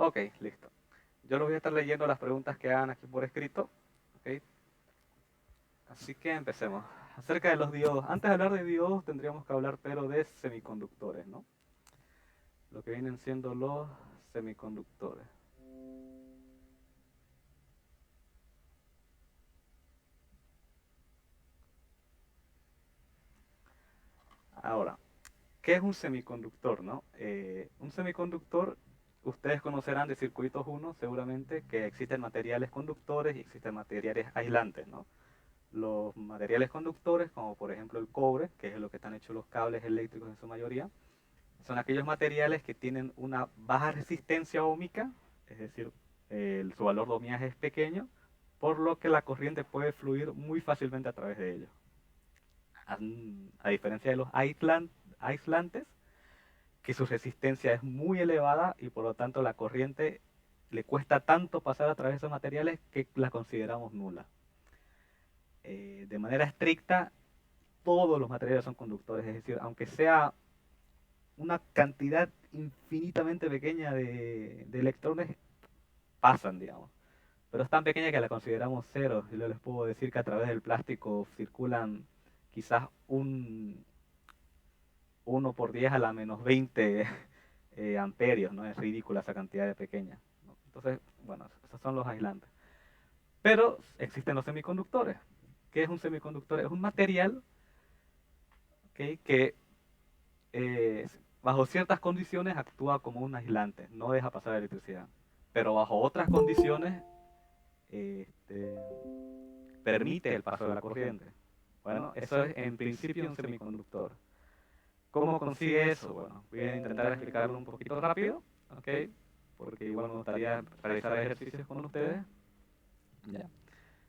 Ok, listo. Yo les voy a estar leyendo las preguntas que hagan aquí por escrito. Ok, así que empecemos. Acerca de los diodos. Antes de hablar de diodos tendríamos que hablar pero de semiconductores, ¿no? Lo que vienen siendo los semiconductores. Ahora, ¿qué es un semiconductor, no? Un semiconductor, ustedes conocerán de circuitos 1 seguramente que existen materiales conductores y existen materiales aislantes, ¿no? Los materiales conductores, como por ejemplo el cobre, que es de lo que están hechos los cables eléctricos en su mayoría, son aquellos materiales que tienen una baja resistencia óhmica, es decir, su valor de ohmiaje es pequeño, por lo que la corriente puede fluir muy fácilmente a través de ellos. A diferencia de los aislantes, que su resistencia es muy elevada y por lo tanto la corriente le cuesta tanto pasar a través de esos materiales que la consideramos nula. De manera estricta, todos los materiales son conductores, es decir, aunque sea una cantidad infinitamente pequeña de electrones, pasan, digamos. Pero es tan pequeña que la consideramos cero. Y yo les puedo decir que a través del plástico circulan quizás un 1 por 10 a la menos 20 amperios, ¿no? Es ridícula esa cantidad de pequeña, ¿no? Entonces, bueno, esos son los aislantes. Pero existen los semiconductores. ¿Qué es un semiconductor? Es un material, ¿okay?, que eh, bajo ciertas condiciones actúa como un aislante, no deja pasar electricidad. Pero bajo otras condiciones este, permite el paso de la corriente. Bueno, eso es en principio un semiconductor. ¿Cómo consigue eso? Bueno, voy a intentar explicarlo un poquito rápido, ¿ok? Porque igual me gustaría realizar ejercicios con ustedes. Ya.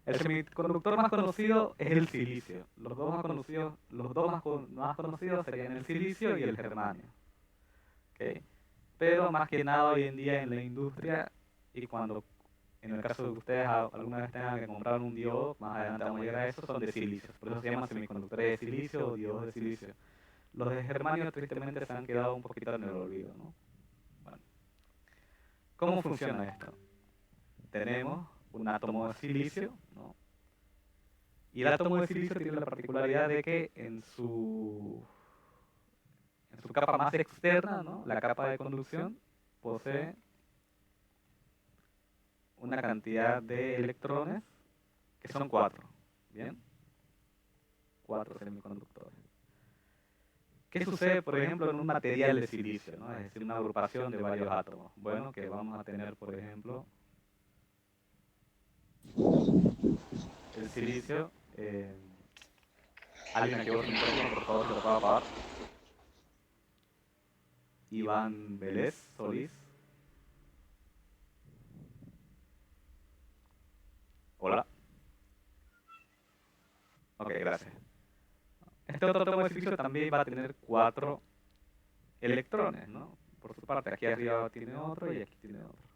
El semiconductor más conocido es el silicio. Los dos más conocidos serían el silicio y el germanio. ¿Ok? Pero más que nada hoy en día en la industria y cuando en el caso de que ustedes alguna vez tengan que comprar un diodo, más adelante vamos a llegar a eso, son de silicio. Por eso se llaman semiconductores de silicio o diodos de silicio. Los de germanio tristemente se han quedado un poquito en el olvido, ¿no? Bueno, ¿cómo funciona esto? Tenemos un átomo de silicio, ¿no? Y el átomo de silicio tiene la particularidad de que en su capa más externa, ¿no?, la capa de conducción, posee una cantidad de electrones que son 4. ¿Bien? 4 semiconductores. ¿Qué sucede, por ejemplo, en un material de silicio, ¿no? Es decir, una agrupación de varios átomos. Bueno, que vamos a tener, por ejemplo, el silicio. Alguien aquí otro micrófono, por favor, se lo puedo apagar. Iván Vélez Solís. Hola. Ok, gracias. Este otro átomo de silicio también va a tener 4 electrones, ¿no? Por su parte, aquí arriba tiene otro y aquí tiene otro.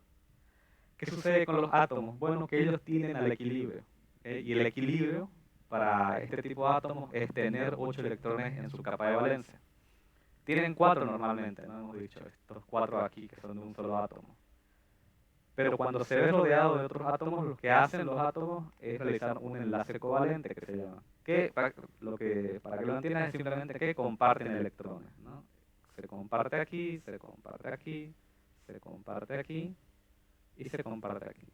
¿Qué sucede con los átomos? Bueno, que ellos tienden al equilibrio. Y el equilibrio para este tipo de átomos es tener 8 electrones en su capa de valencia. Tienen 4 normalmente, ¿no? Hemos dicho, estos 4 aquí que son de un solo átomo. Pero cuando se ve rodeado de otros átomos, lo que hacen los átomos es realizar un enlace covalente que se llama. Que para que lo entiendan es simplemente que comparten electrones, ¿no? Se comparte aquí, se comparte aquí, se comparte aquí y se comparte aquí.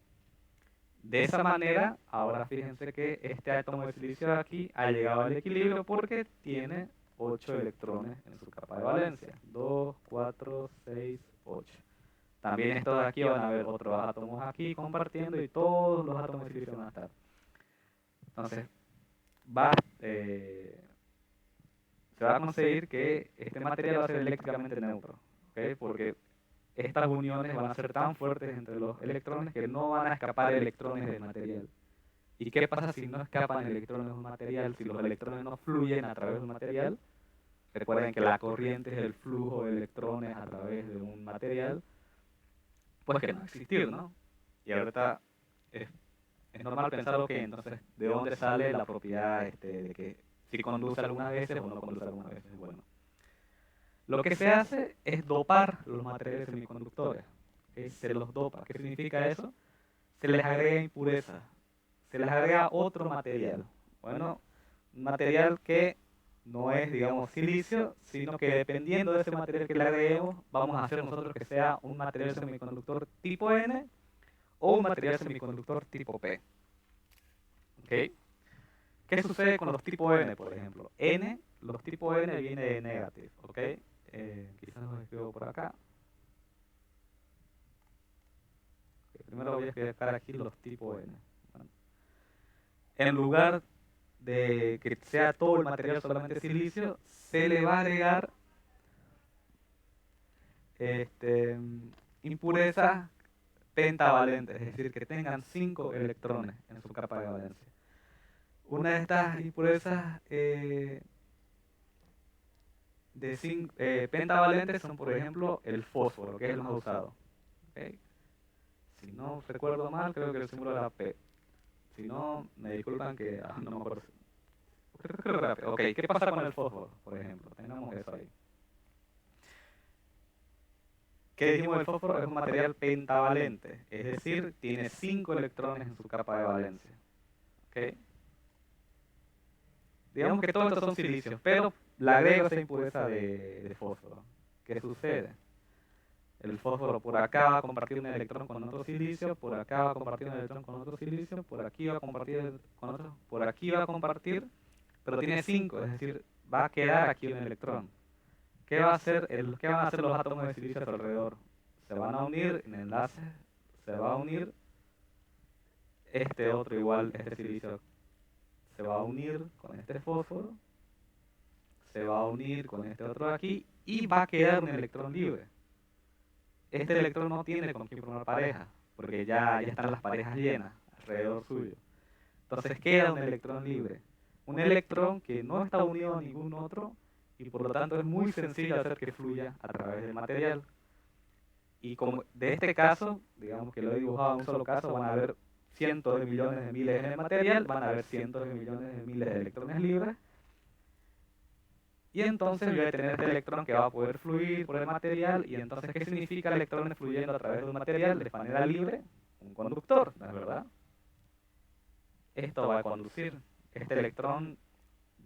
De esa manera, ahora fíjense que este átomo de silicio de aquí ha llegado al equilibrio porque tiene 8 electrones en su capa de valencia. 2, 4, 6, 8. También estos de aquí van a haber otros átomos aquí compartiendo y todos los átomos de silicio van a estar. Entonces, va, eh, se va a conseguir que este material va a ser eléctricamente neutro, ¿okay? Porque estas uniones van a ser tan fuertes entre los electrones que no van a escapar electrones del material. ¿Y qué pasa si no escapan electrones de un material? Si los electrones no fluyen a través de un material, recuerden que la corriente es el flujo de electrones a través de un material, pues que no va a existir, ¿no? Y ahorita es, es normal pensar, ok, entonces, ¿de dónde sale la propiedad de que si conduce algunas veces o no conduce algunas veces? Bueno, lo que se hace es dopar los materiales semiconductores. ¿ok? Se los dopa. ¿Qué significa eso? Se les agrega impureza, se les agrega otro material. Bueno, un material que no es, digamos, silicio, sino que dependiendo de ese material que le agreguemos, vamos a hacer nosotros que sea un material semiconductor tipo N o un material semiconductor tipo P. ¿Ok? ¿Qué sucede con los tipo N, por ejemplo? Los tipo N viene de negative, ¿ok? Quizás los escribo por acá. Primero voy a escribir aquí los tipo N. Bueno, en lugar de que sea todo el material solamente silicio, se le va a agregar este, impurezas pentavalentes, es decir, que tengan 5 electrones en su capa de valencia. Una de estas impurezas pentavalentes son, por ejemplo, el fósforo, que es el más usado. ¿Okay? Si no recuerdo mal, creo que el símbolo era P. Si no, me disculpan que no me acuerdo. Creo que era P. Ok, ¿qué pasa con el fósforo, por ejemplo? Tengamos eso ahí. ¿Qué dijimos del fósforo? Es un material pentavalente, es decir, tiene 5 electrones en su capa de valencia. ¿Okay? Digamos que todos estos son silicios, pero le agrego esa impureza de fósforo. ¿Qué sucede? El fósforo por acá va a compartir un electrón con otro silicio, por acá va a compartir un electrón con otro silicio, por aquí va a compartir con otro, por aquí va a compartir, pero tiene 5, es decir, va a quedar aquí un electrón. ¿Qué van a hacer los átomos de silicio a su alrededor? Se van a unir en enlaces, se va a unir este otro igual, este silicio se va a unir con este fósforo, se va a unir con este otro de aquí y va a quedar un electrón libre. Este electrón no tiene con quién formar pareja, porque ya están las parejas llenas alrededor suyo. Entonces queda un electrón libre. Un electrón que no está unido a ningún otro y por lo tanto es muy sencillo hacer que fluya a través del material. Y como de este caso, digamos que lo he dibujado en un solo caso, van a haber cientos de millones de miles en el material, van a haber cientos de millones de miles de electrones libres, y entonces yo voy a tener este electrón que va a poder fluir por el material, y entonces, ¿qué significa electrones fluyendo a través de un material de manera libre? Un conductor, ¿no es verdad? Esto va a conducir. Este electrón,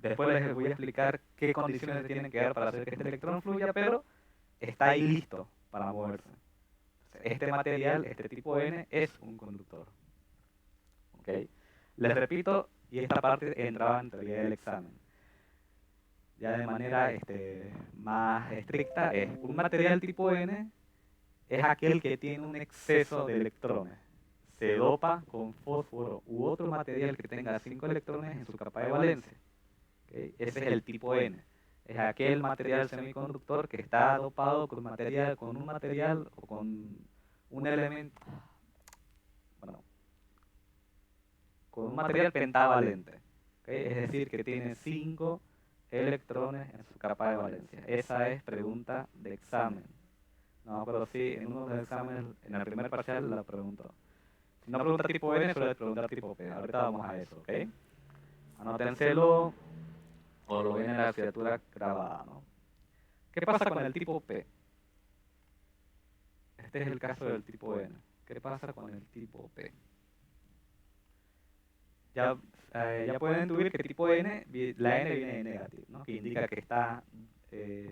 después les voy a explicar qué condiciones se tienen que dar para hacer que este electrón fluya, pero está ahí listo para moverse. Este material, este tipo N, es un conductor. ¿Okay? Les repito, y esta parte entraba en teoría del examen. Ya de manera más estricta, es un material tipo N es aquel que tiene un exceso de electrones. Se dopa con fósforo u otro material que tenga 5 electrones en su capa de valencia. ¿Okay? Ese es el tipo N. Es aquel material semiconductor que está dopado con un material o con un elemento, bueno, con un material pentavalente. ¿Okay? Es decir, que tiene 5 electrones en su capa de valencia. Esa es pregunta de examen. No, pero sí, en uno de los exámenes, en el primer parcial la preguntó. Si no pregunta tipo N, suele preguntar tipo P. Ahorita vamos a eso, ¿ok? Anótenselo o lo ven en la asignatura grabada, ¿no? ¿Qué pasa con el tipo P? Este es el caso del tipo N. ¿Qué pasa con el tipo P? Ya, ya pueden intuir que tipo N, la N viene de negativo, ¿no? Que indica que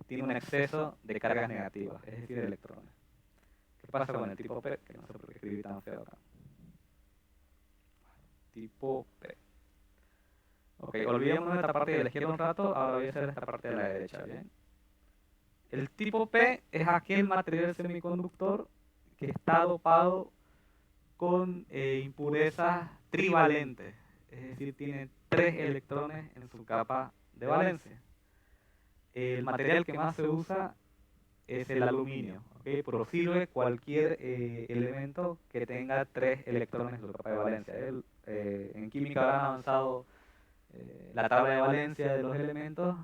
tiene un exceso de cargas negativas, es decir, de electrones. ¿Qué pasa con el tipo P? Que no sé por qué escribí tan feo acá. Tipo P. Ok, olvidémonos de esta parte de la izquierda un rato, ahora voy a hacer esta parte de la derecha, ¿bien? El tipo P es aquel material semiconductor que está dopado con impurezas trivalentes, es decir, tiene 3 electrones en su capa de valencia. El material que más se usa es el aluminio, ¿okay? Pero sirve cualquier elemento que tenga 3 electrones en su capa de valencia. En química habrán avanzado la tabla de valencia de los elementos,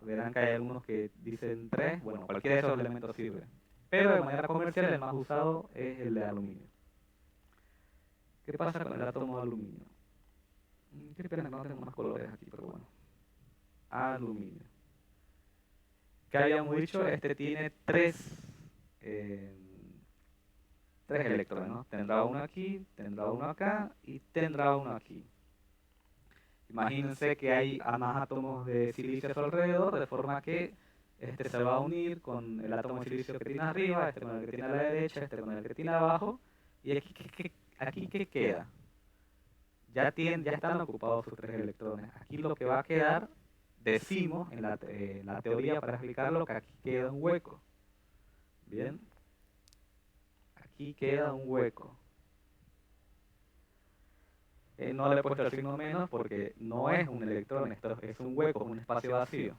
verán que hay algunos que dicen 3, bueno, cualquiera de esos elementos sirve. Pero de manera comercial el más usado es el de aluminio. ¿Qué pasa con el átomo de aluminio? Qué pena que no tengo más colores aquí, pero bueno. Aluminio. ¿Qué habíamos dicho? Este tiene 3 tres electrones, ¿no? Tendrá uno aquí, tendrá uno acá y tendrá uno aquí. Imagínense que hay más átomos de silicio a su alrededor, de forma que este se va a unir con el átomo de silicio que tiene arriba, este con el que tiene a la derecha, este con el que tiene abajo, y aquí ¿qué queda? Ya están ocupados sus tres electrones. Aquí lo que va a quedar, decimos en la teoría para explicarlo, que aquí queda un hueco. Bien, aquí queda un hueco. No le he puesto el signo menos porque no es un electrón, esto es un hueco, un espacio vacío.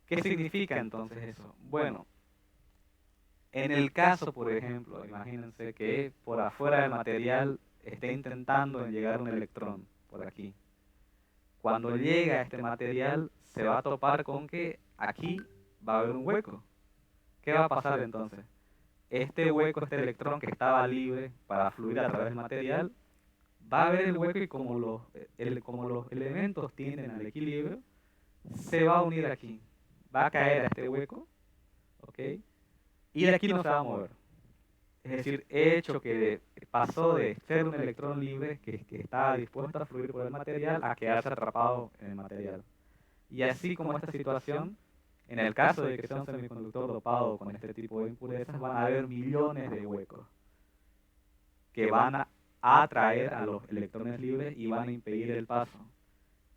¿Qué significa entonces eso? Bueno, en el caso, por ejemplo, imagínense que por afuera del material esté intentando llegar un electrón, por aquí. Cuando llega a este material, se va a topar con que aquí va a haber un hueco. ¿Qué va a pasar entonces? Este hueco, este electrón que estaba libre para fluir a través del material, va a ver el hueco y como los elementos tienden al equilibrio, se va a unir aquí. Va a caer a este hueco, ¿ok? Y de aquí no se va a mover. Es decir, he hecho que pasó de ser un electrón libre que estaba dispuesto a fluir por el material a quedarse atrapado en el material. Y así como esta situación, en el caso de que sea un semiconductor dopado con este tipo de impurezas, van a haber millones de huecos que van a atraer a los electrones libres y van a impedir el paso.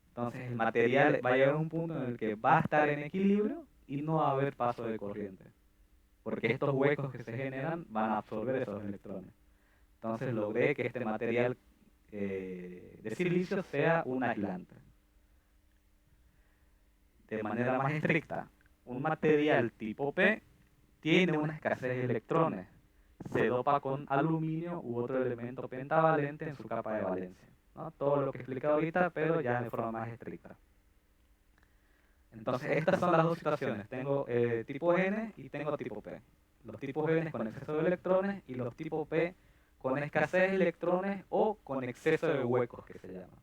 Entonces el material va a llegar a un punto en el que va a estar en equilibrio y no va a haber paso de corriente, porque estos huecos que se generan van a absorber esos electrones. Entonces logré que este material de silicio sea un aislante. De manera más estricta, un material tipo P tiene una escasez de electrones. Se dopa con aluminio u otro elemento pentavalente en su capa de valencia, ¿no? Todo lo que he explicado ahorita, pero ya de forma más estricta. Entonces, estas son las dos situaciones. Tengo tipo N y tengo tipo P. Los tipos N con exceso de electrones y los tipo P con escasez de electrones o con exceso de huecos, que se llama.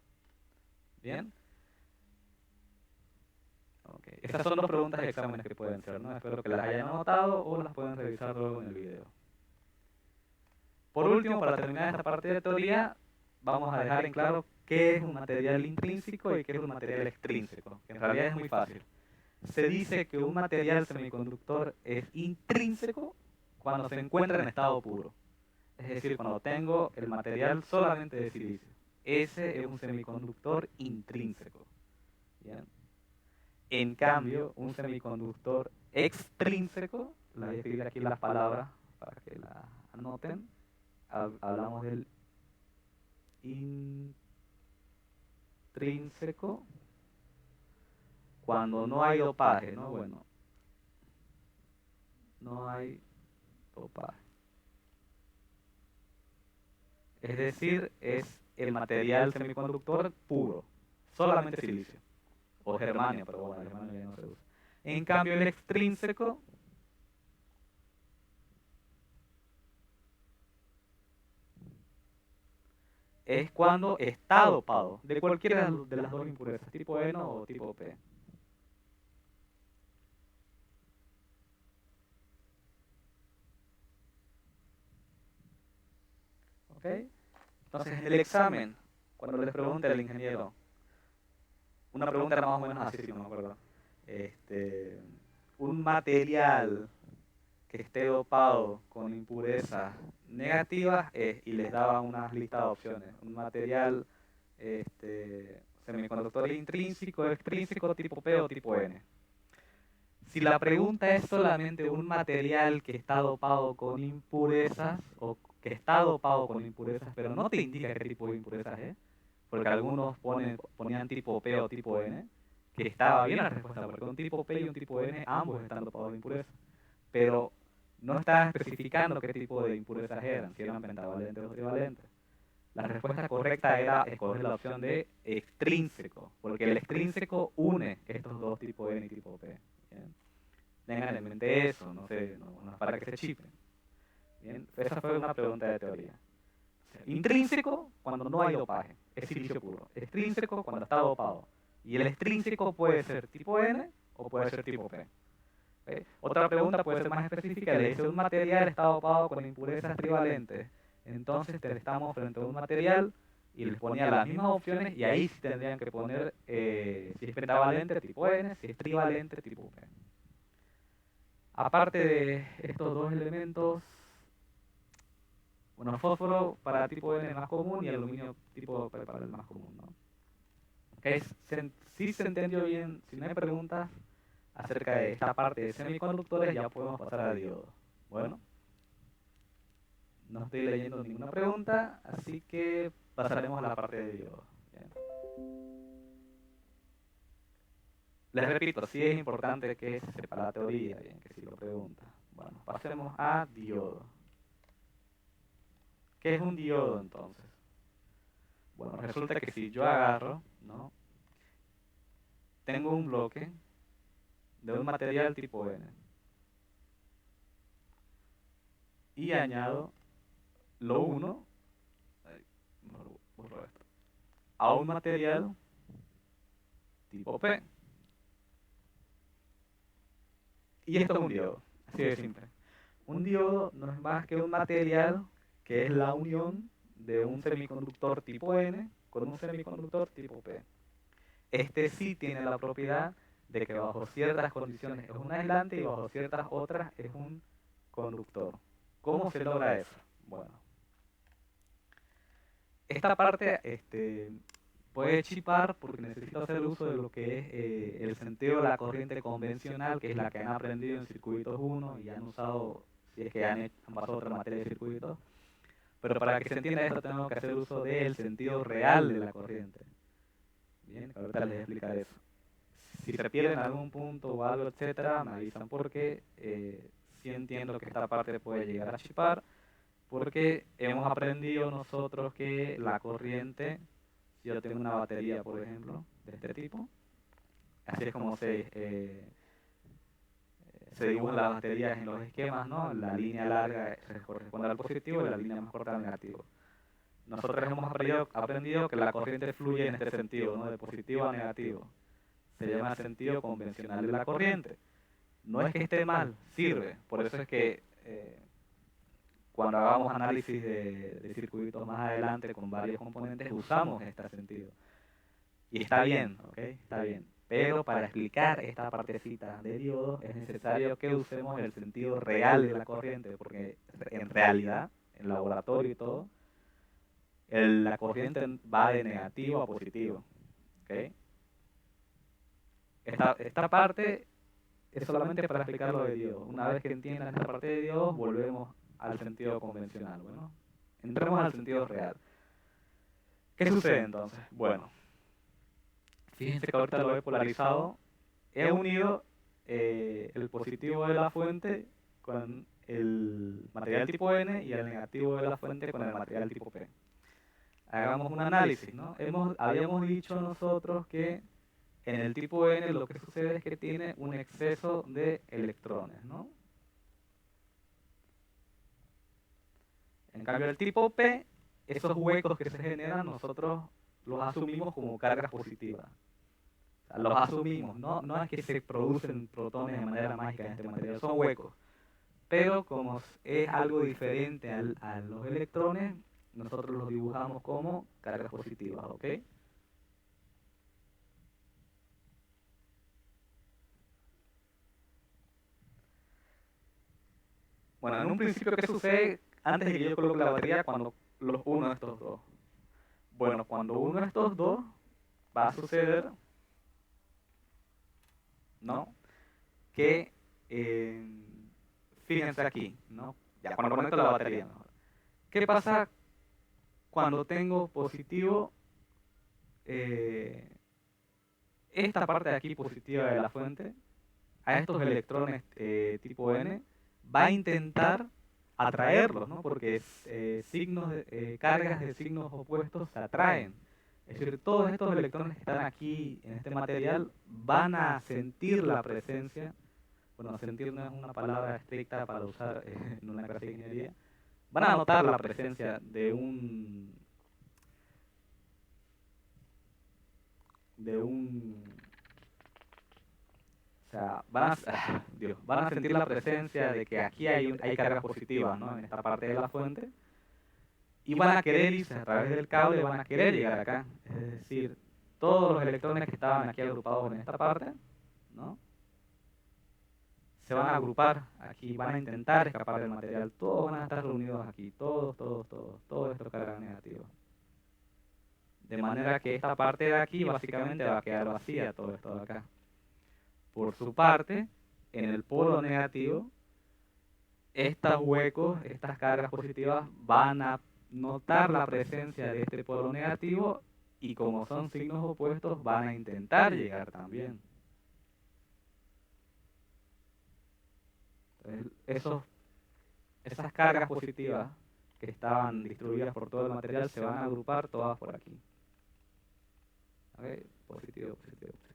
¿Bien? Okay. Esas son dos preguntas de exámenes que pueden ser, ¿no? Espero que las hayan anotado o las pueden revisar luego en el video. Por último, para terminar esta parte de teoría, vamos a dejar en claro qué es un material intrínseco y qué es un material extrínseco, que en realidad es muy fácil. Se dice que un material semiconductor es intrínseco cuando se encuentra en estado puro. Es decir, cuando tengo el material solamente de silicio. Ese es un semiconductor intrínseco. ¿Bien? En cambio, un semiconductor extrínseco, les voy a escribir aquí las palabras para que las anoten. Hablamos del intrínseco cuando no hay dopaje, ¿no? Bueno, no hay dopaje. Es decir, es el material semiconductor puro, solamente silicio. O germanio, pero bueno, el germanio ya no se usa. En cambio, el extrínseco es cuando está dopado de cualquiera de las dos impurezas, tipo N o tipo P. ¿Ok? Entonces, en el examen, cuando les pregunte al ingeniero, una pregunta era más o menos así, si no me acuerdo. Un material que esté dopado con impurezas negativas y les daba unas listas de opciones. Un material semiconductor intrínseco, extrínseco, tipo P o tipo N. Si la pregunta es solamente un material que está dopado con impurezas o que está dopado con impurezas, pero no te indica qué tipo de impurezas es, porque algunos ponían tipo P o tipo N, que estaba bien la respuesta, porque un tipo P y un tipo N ambos están dopados de impurezas, pero no estaba especificando qué tipo de impurezas eran, si eran pentavalentes o trivalentes. La respuesta correcta era escoger la opción de extrínseco, porque el extrínseco une estos dos tipos N y tipo P. ¿Bien? Tengan en mente eso, no sé, no es para que se chipen. Bien, esa fue una pregunta de teoría. Intrínseco cuando no hay dopaje, es silicio puro. Extrínseco cuando está dopado. Y el extrínseco puede ser tipo N o puede ser tipo P. ¿ok? Otra pregunta puede ser más específica, le dice un material está dopado con impurezas trivalentes. Entonces estamos frente a un material y les ponía las mismas opciones y ahí sí tendrían que poner si es pentavalente tipo N, si es trivalente tipo P. Aparte de estos dos elementos, bueno, fósforo para tipo N es más común y aluminio tipo P para el más común, ¿no? Okay, si se entendió bien, si no hay preguntas acerca de esta parte de semiconductores, ya podemos pasar a diodos. Bueno, no estoy leyendo ninguna pregunta, así que pasaremos a la parte de diodos. Bien. Les repito, sí es importante que se sepa la teoría, bien, que si lo pregunta. Bueno, pasemos a diodo. ¿Qué es un diodo entonces? Bueno, resulta que si yo agarro, ¿no? Tengo un bloque de un material tipo N y añado lo uno, mejor borro esto, a un material tipo P. Y esto es un diodo, así de simple. Un diodo no es más que un material que es la unión de un semiconductor tipo N con un semiconductor tipo P. Este sí tiene la propiedad de que bajo ciertas condiciones es un aislante y bajo ciertas otras es un conductor. ¿Cómo se logra eso? Bueno, esta parte puede chipar porque necesito hacer uso de lo que es el sentido de la corriente convencional, que es la que han aprendido en circuitos 1 y han usado, si es que han pasado otra materia de circuitos. Pero para que se entienda esto tengo que hacer uso del sentido real de la corriente. Bien, ahorita les voy a explicar eso. Si se pierden algún punto o algo, etcétera, me avisan porque sí entiendo que esta parte puede llegar a chipar, porque hemos aprendido nosotros que la corriente, si yo tengo una batería, por ejemplo, de este tipo, así es como se dibujan las baterías en los esquemas, ¿no? La línea larga corresponde al positivo y la línea más corta al negativo. Nosotros hemos aprendido que la corriente fluye en este sentido, ¿no? De positivo a negativo. Se llama sentido convencional de la corriente. No es que esté mal, sirve. Por eso es que cuando hagamos análisis de circuitos más adelante con varios componentes, usamos este sentido. Y está bien, ¿ok? Está bien. Pero para explicar esta partecita de diodos es necesario que usemos el sentido real de la corriente, porque en realidad, en laboratorio y todo, la corriente va de negativo a positivo, ¿ok? Esta parte es solamente para explicar lo de diodos. Una vez que entiendan esta parte de diodos, volvemos al sentido convencional. Bueno, entremos al sentido real. ¿Qué sucede entonces? Bueno, fíjense que ahorita lo he polarizado. He unido el positivo de la fuente con el material tipo N y el negativo de la fuente con el material tipo P. Hagamos un análisis, ¿no? Habíamos dicho nosotros que en el tipo N lo que sucede es que tiene un exceso de electrones, ¿no? En cambio, el tipo P, esos huecos que se generan, nosotros los asumimos como cargas positivas. O sea, los asumimos, no es que se producen protones de manera mágica en este material, son huecos. Pero como es algo diferente a los electrones, nosotros los dibujamos como cargas positivas, ¿ok? Bueno, en un principio, ¿qué sucede antes de que yo coloque la batería cuando los uno de estos dos? Bueno, cuando uno de estos dos va a suceder, ¿no? Que, eh, fíjense aquí, ¿no? Ya, cuando conecto la batería mejor. ¿Qué pasa cuando tengo positivo, eh, esta parte de aquí positiva de la fuente, a estos electrones tipo N, va a intentar atraerlos, ¿no? Porque cargas de signos opuestos se atraen. Es decir, todos estos electrones que están aquí en este material van a sentir la presencia, bueno, sentir no es una palabra estricta para usar en una clase de ingeniería, van a notar la presencia de un sea, Dios, van a sentir la presencia de que aquí hay cargas positivas, ¿no? En esta parte de la fuente. Y van a querer irse a través del cable, van a querer llegar acá. Es decir, todos los electrones que estaban aquí agrupados en esta parte, ¿no? Se van a agrupar aquí, van a intentar escapar del material. Todos van a estar reunidos aquí, todos estos cargas negativas. De manera que esta parte de aquí básicamente va a quedar vacía, todo esto de acá. Por su parte, en el polo negativo, estos huecos, estas cargas positivas van a notar la presencia de este polo negativo y como son signos opuestos van a intentar llegar también. Entonces, esas cargas positivas que estaban distribuidas por todo el material se van a agrupar todas por aquí. ¿Okay? Positivo, positivo, positivo.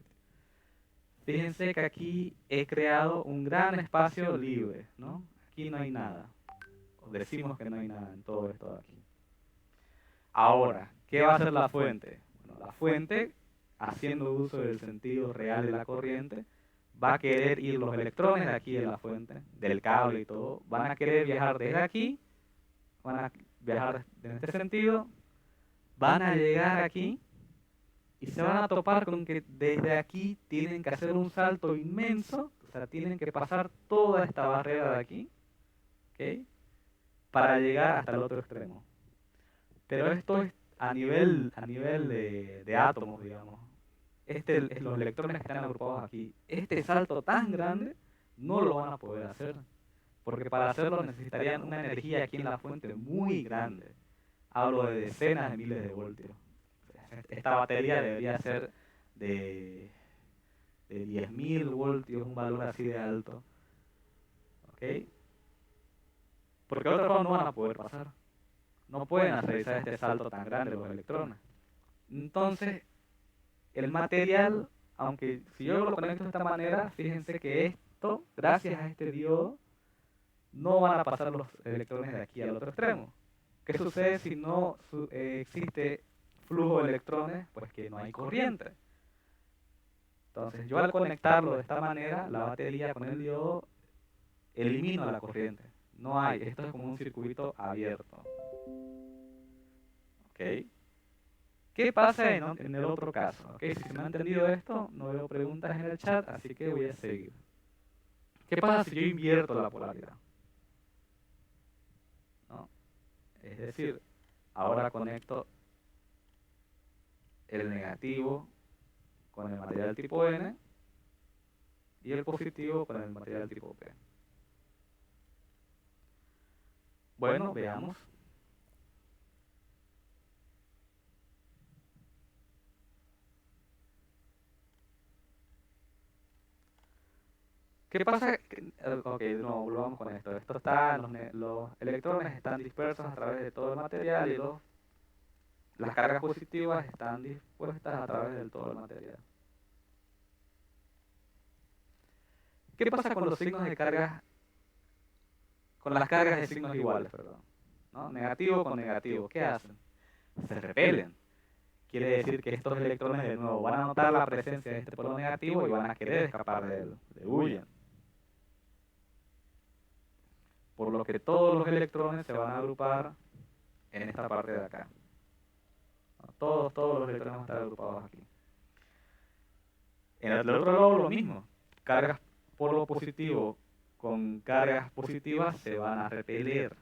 Fíjense que aquí he creado un gran espacio libre, ¿no? Aquí no hay nada. O decimos que no hay nada en todo esto de aquí. Ahora, ¿qué va a hacer la fuente? Bueno, la fuente, haciendo uso del sentido real de la corriente, va a querer ir los electrones de aquí de la fuente, del cable y todo, van a querer viajar desde aquí, van a viajar en este sentido, van a llegar aquí y se van a topar con que desde aquí tienen que hacer un salto inmenso, o sea, tienen que pasar toda esta barrera de aquí, ¿ok? Para llegar hasta el otro extremo. Pero esto es a nivel de átomos, digamos. Los electrones que están agrupados aquí, este salto tan grande no lo van a poder hacer, porque para hacerlo necesitarían una energía aquí en la fuente muy grande. Hablo de decenas de miles de voltios. Esta batería debería ser de, de 10.000 voltios, un valor así de alto. ¿Ok? Porque de otra forma no van a poder pasar. No pueden hacer este salto tan grande los electrones. Entonces, el material, aunque si yo lo conecto de esta manera, fíjense que esto, gracias a este diodo, no van a pasar los electrones de aquí al otro extremo. ¿Qué sucede si no existe flujo de electrones? Pues que no hay corriente. Entonces yo al conectarlo de esta manera, la batería con el diodo, elimino la corriente. No hay, esto es como un circuito abierto. ¿Ok? ¿Qué pasa en el otro caso? ¿Okay? Si se me ha entendido esto, no veo preguntas en el chat, así que voy a seguir. ¿Qué pasa si yo invierto la polaridad? ¿No? Es decir, ahora conecto el negativo con el material tipo N y el positivo con el material tipo P. Bueno, veamos. ¿Qué pasa? Ok, no, volvamos con esto. Esto está, los electrones están dispersos a través de todo el material y las cargas positivas están dispuestas a través de todo el material. ¿Qué pasa con los signos de cargas, con las cargas de signos iguales, perdón? ¿No? Negativo con negativo, ¿qué hacen? Se repelen. Quiere decir que estos electrones de nuevo van a notar la presencia de este polo negativo y van a querer escapar de él, huyen. Por lo que todos los electrones se van a agrupar en esta parte de acá. Todos los electrones van a estar agrupados aquí. En el otro lado lo mismo. Cargas polo positivo con cargas positivas se van a repeler.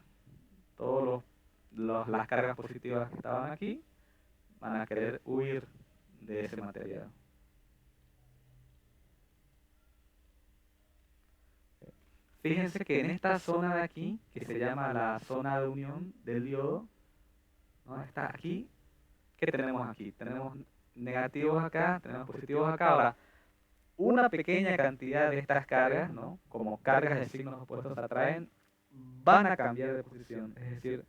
Las cargas positivas que estaban aquí van a querer huir de ese material. Fíjense que en esta zona de aquí, que se llama la zona de unión del diodo, ¿no? Está aquí. ¿Qué tenemos aquí? Tenemos negativos acá, tenemos positivos acá. Ahora, una pequeña cantidad de estas cargas, ¿no? Como cargas de signos opuestos atraen, van a cambiar de posición. Es decir,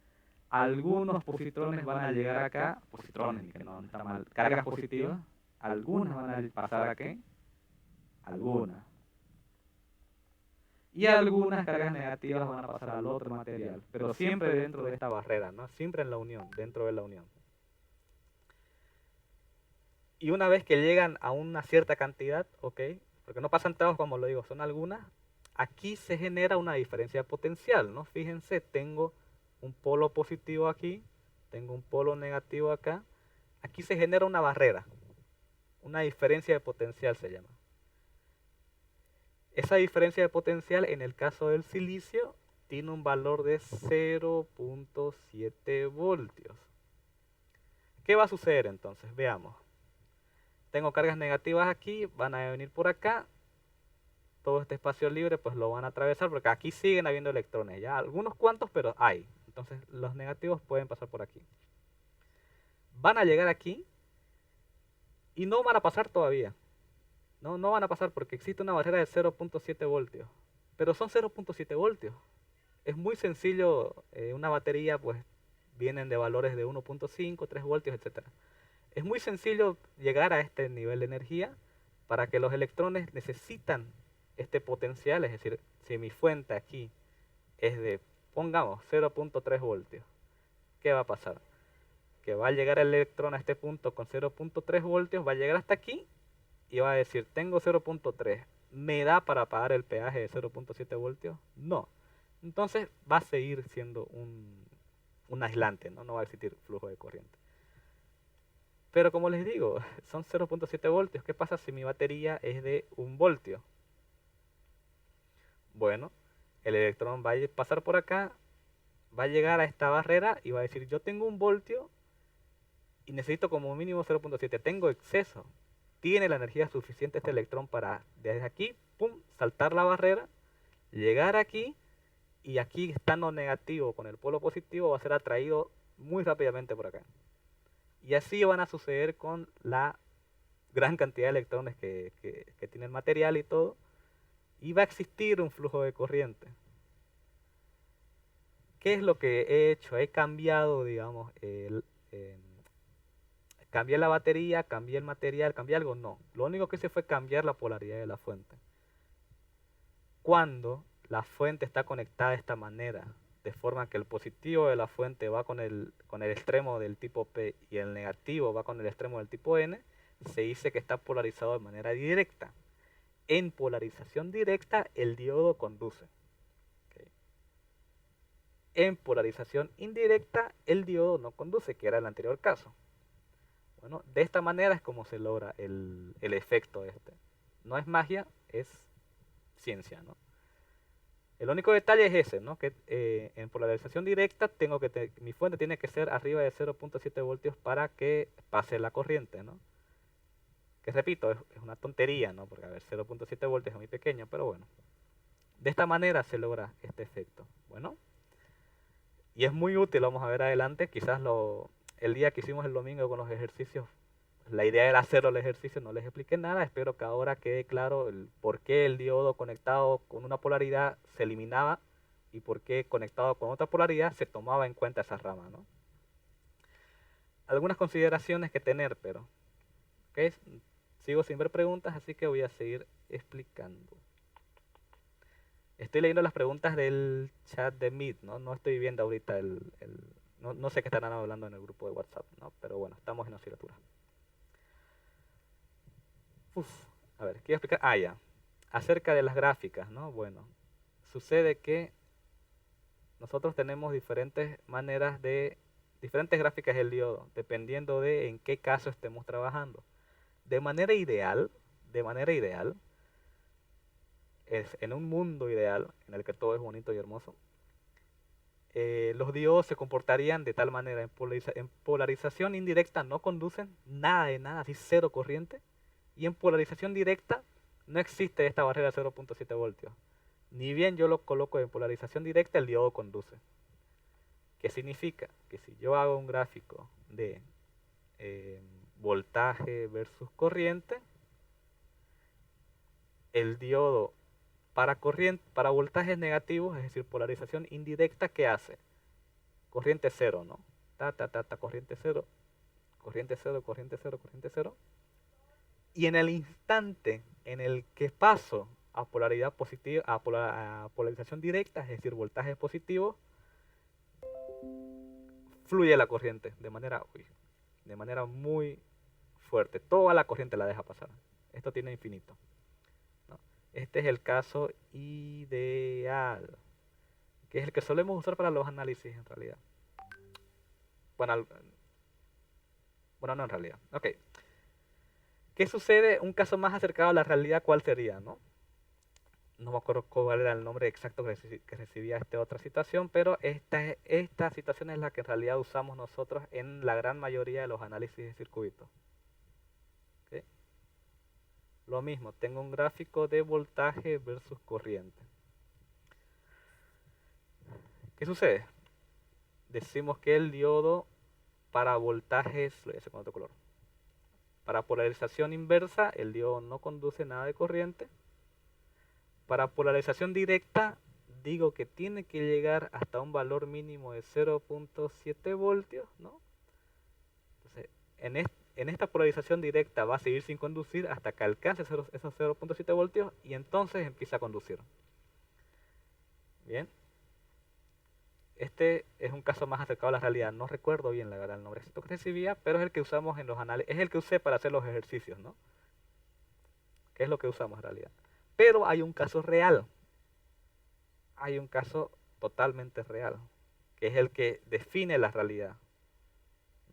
algunos positrones van a llegar acá, positrones, que no está mal, cargas positivas, algunas van a pasar aquí, algunas. Y algunas cargas negativas van a pasar al otro material, pero siempre dentro de esta barrera, ¿no? Siempre en la unión, dentro de la unión. Y una vez que llegan a una cierta cantidad, ¿ok? porque no pasan todos, como lo digo, son algunas, aquí se genera una diferencia de potencial, ¿no? Fíjense, tengo un polo positivo aquí, tengo un polo negativo acá, aquí se genera una barrera, una diferencia de potencial se llama. Esa diferencia de potencial en el caso del silicio tiene un valor de 0.7 voltios. ¿Qué va a suceder entonces? Veamos. Tengo cargas negativas aquí, van a venir por acá. Todo este espacio libre pues lo van a atravesar porque aquí siguen habiendo electrones. Ya algunos cuantos, pero hay. Entonces los negativos pueden pasar por aquí. Van a llegar aquí y no van a pasar todavía. No van a pasar porque existe una barrera de 0.7 voltios. Pero son 0.7 voltios. Es muy sencillo, una batería pues vienen de valores de 1.5, 3 voltios, etcétera. Es muy sencillo llegar a este nivel de energía para que los electrones necesitan este potencial, es decir, si mi fuente aquí es de, pongamos, 0.3 voltios, ¿qué va a pasar? Que va a llegar el electrón a este punto con 0.3 voltios, va a llegar hasta aquí y va a decir, tengo 0.3, ¿me da para pagar el peaje de 0.7 voltios? No. Entonces va a seguir siendo un aislante, ¿no? No va a existir flujo de corriente. Pero como les digo, son 0.7 voltios. ¿Qué pasa si mi batería es de 1 voltio? Bueno, el electrón va a pasar por acá, va a llegar a esta barrera y va a decir, yo tengo 1 voltio y necesito como mínimo 0.7. Tengo exceso. Tiene la energía suficiente este electrón para desde aquí, pum, saltar la barrera, llegar aquí y aquí estando negativo con el polo positivo va a ser atraído muy rápidamente por acá. Y así van a suceder con la gran cantidad de electrones que tiene el material y todo, y va a existir un flujo de corriente. ¿Qué es lo que he hecho? He cambiado, digamos, cambié la batería, cambié el material, cambié algo, no. Lo único que hice fue cambiar la polaridad de la fuente. Cuando la fuente está conectada de esta manera, de forma que el positivo de la fuente va con el extremo del tipo P y el negativo va con el extremo del tipo N, se dice que está polarizado de manera directa. En polarización directa, el diodo conduce. ¿Okay? En polarización indirecta, el diodo no conduce, que era el anterior caso. Bueno, de esta manera es como se logra el efecto este. No es magia, es ciencia, ¿no? El único detalle es ese, ¿no? Que en polarización directa mi fuente tiene que ser arriba de 0.7 voltios para que pase la corriente, ¿no? Que repito, es una tontería, ¿no? Porque a ver, 0.7 voltios es muy pequeño, pero bueno. De esta manera se logra este efecto. Bueno, y es muy útil, vamos a ver adelante. Quizás el día que hicimos el domingo con los ejercicios, la idea era hacerlo el ejercicio, no les expliqué nada. Espero que ahora quede claro el por qué el diodo conectado con una polaridad se eliminaba y por qué conectado con otra polaridad se tomaba en cuenta esa rama, ¿no? Algunas consideraciones que tener, pero ¿okay? Sigo sin ver preguntas, así que voy a seguir explicando. Estoy leyendo las preguntas del chat de Meet, ¿no? No estoy viendo ahorita no sé qué estarán hablando en el grupo de WhatsApp, ¿no? Pero bueno, estamos en oscilatura. Uf, a ver, quiero explicar. Ah, ya. Acerca de las gráficas, ¿no? Bueno, sucede que nosotros tenemos diferentes diferentes gráficas del diodo, dependiendo de en qué caso estemos trabajando. De manera ideal, en un mundo ideal, en el que todo es bonito y hermoso, los diodos se comportarían de tal manera, en polarización indirecta no conducen nada de nada, así cero corriente, y en polarización directa no existe esta barrera de 0.7 voltios. Ni bien yo lo coloco en polarización directa, el diodo conduce. ¿Qué significa? Que si yo hago un gráfico de voltaje versus corriente, el diodo para voltajes negativos, es decir, polarización indirecta, ¿qué hace? Corriente cero, ¿no? Corriente cero, corriente cero, corriente cero, corriente cero. Y en el instante en el que paso a polaridad positiva, a polarización directa, es decir, voltaje positivo, fluye la corriente de manera muy fuerte. Toda la corriente la deja pasar. Esto tiene infinito. Este es el caso ideal, que es el que solemos usar para los análisis en realidad. Bueno, bueno, no en realidad. Ok. ¿Qué sucede? Un caso más acercado a la realidad, ¿cuál sería, no? No me acuerdo cuál era el nombre exacto que recibía esta otra situación, pero esta situación es la que en realidad usamos nosotros en la gran mayoría de los análisis de circuitos. ¿Ok? Lo mismo, tengo un gráfico de voltaje versus corriente. ¿Qué sucede? Decimos que el diodo para voltajes, lo voy a hacer con otro color. Para polarización inversa, el diodo no conduce nada de corriente. Para polarización directa, digo que tiene que llegar hasta un valor mínimo de 0.7 voltios, ¿no? Entonces, en esta polarización directa va a seguir sin conducir hasta que alcance esos 0.7 voltios y entonces empieza a conducir. Bien. Este es un caso más acercado a la realidad. No recuerdo bien la verdad el nombre exacto que recibía, pero es el que usamos en los análisis, es el que usé para hacer los ejercicios, ¿no? Que es lo que usamos en realidad. Pero hay un caso real. Hay un caso totalmente real, que es el que define la realidad,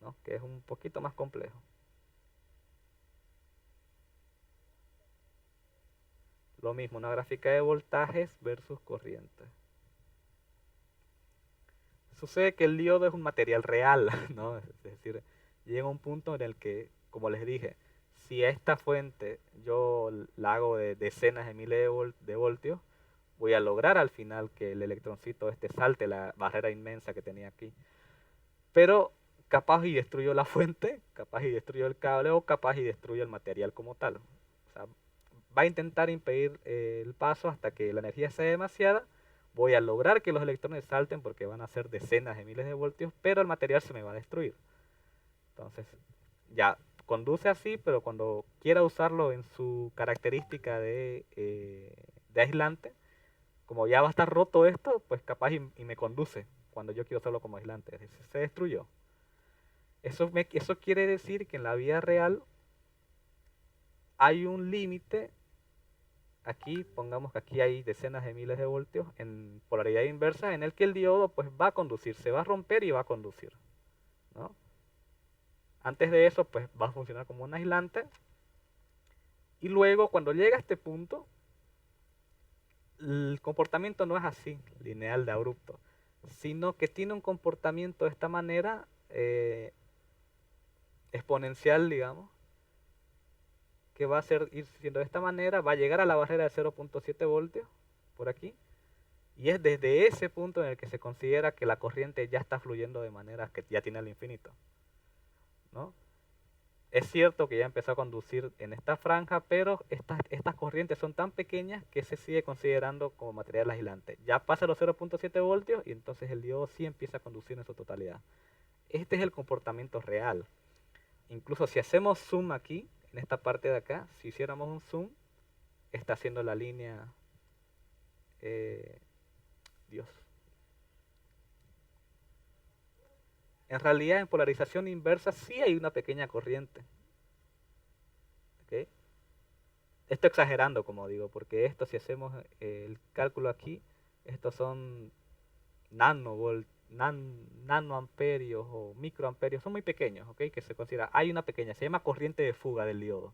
¿no? Que es un poquito más complejo. Lo mismo, una gráfica de voltajes versus corriente. Sucede que el diodo es un material real, ¿no? Es decir, llega un punto en el que, como les dije, si esta fuente yo la hago de decenas de miles de voltios, voy a lograr al final que el electroncito este salte la barrera inmensa que tenía aquí. Pero capaz y destruyo la fuente, capaz y destruyo el cable o capaz y destruyo el material como tal. O sea, va a intentar impedir el paso hasta que la energía sea demasiada. Voy a lograr que los electrones salten porque van a ser decenas de miles de voltios, pero el material se me va a destruir. Entonces, ya conduce así, pero cuando quiera usarlo en su característica de aislante, como ya va a estar roto esto, pues capaz y me conduce cuando yo quiero usarlo como aislante. Es decir, se destruyó. Eso quiere decir que en la vida real hay un límite. Aquí pongamos que aquí hay decenas de miles de voltios en polaridad inversa en el que el diodo pues va a conducir, se va a romper y va a conducir, ¿no? Antes de eso pues va a funcionar como un aislante y luego cuando llega a este punto el comportamiento no es así, lineal de abrupto, sino que tiene un comportamiento de esta manera exponencial, digamos, que va a ir siendo de esta manera, va a llegar a la barrera de 0.7 voltios por aquí, y es desde ese punto en el que se considera que la corriente ya está fluyendo de manera que ya tiene el infinito, ¿no? Es cierto que ya empezó a conducir en esta franja, pero estas corrientes son tan pequeñas que se sigue considerando como material aislante. Ya pasa los 0.7 voltios y entonces el diodo sí empieza a conducir en su totalidad. Este es el comportamiento real. Incluso si hacemos zoom aquí, en esta parte de acá, si hiciéramos un zoom, está haciendo la línea, Dios. En realidad en polarización inversa sí hay una pequeña corriente. ¿Okay? Estoy exagerando, como digo, porque esto si hacemos el cálculo aquí, estos son nanoamperios o microamperios, son muy pequeños, ¿ok? Que se considera, hay una pequeña, se llama corriente de fuga del diodo,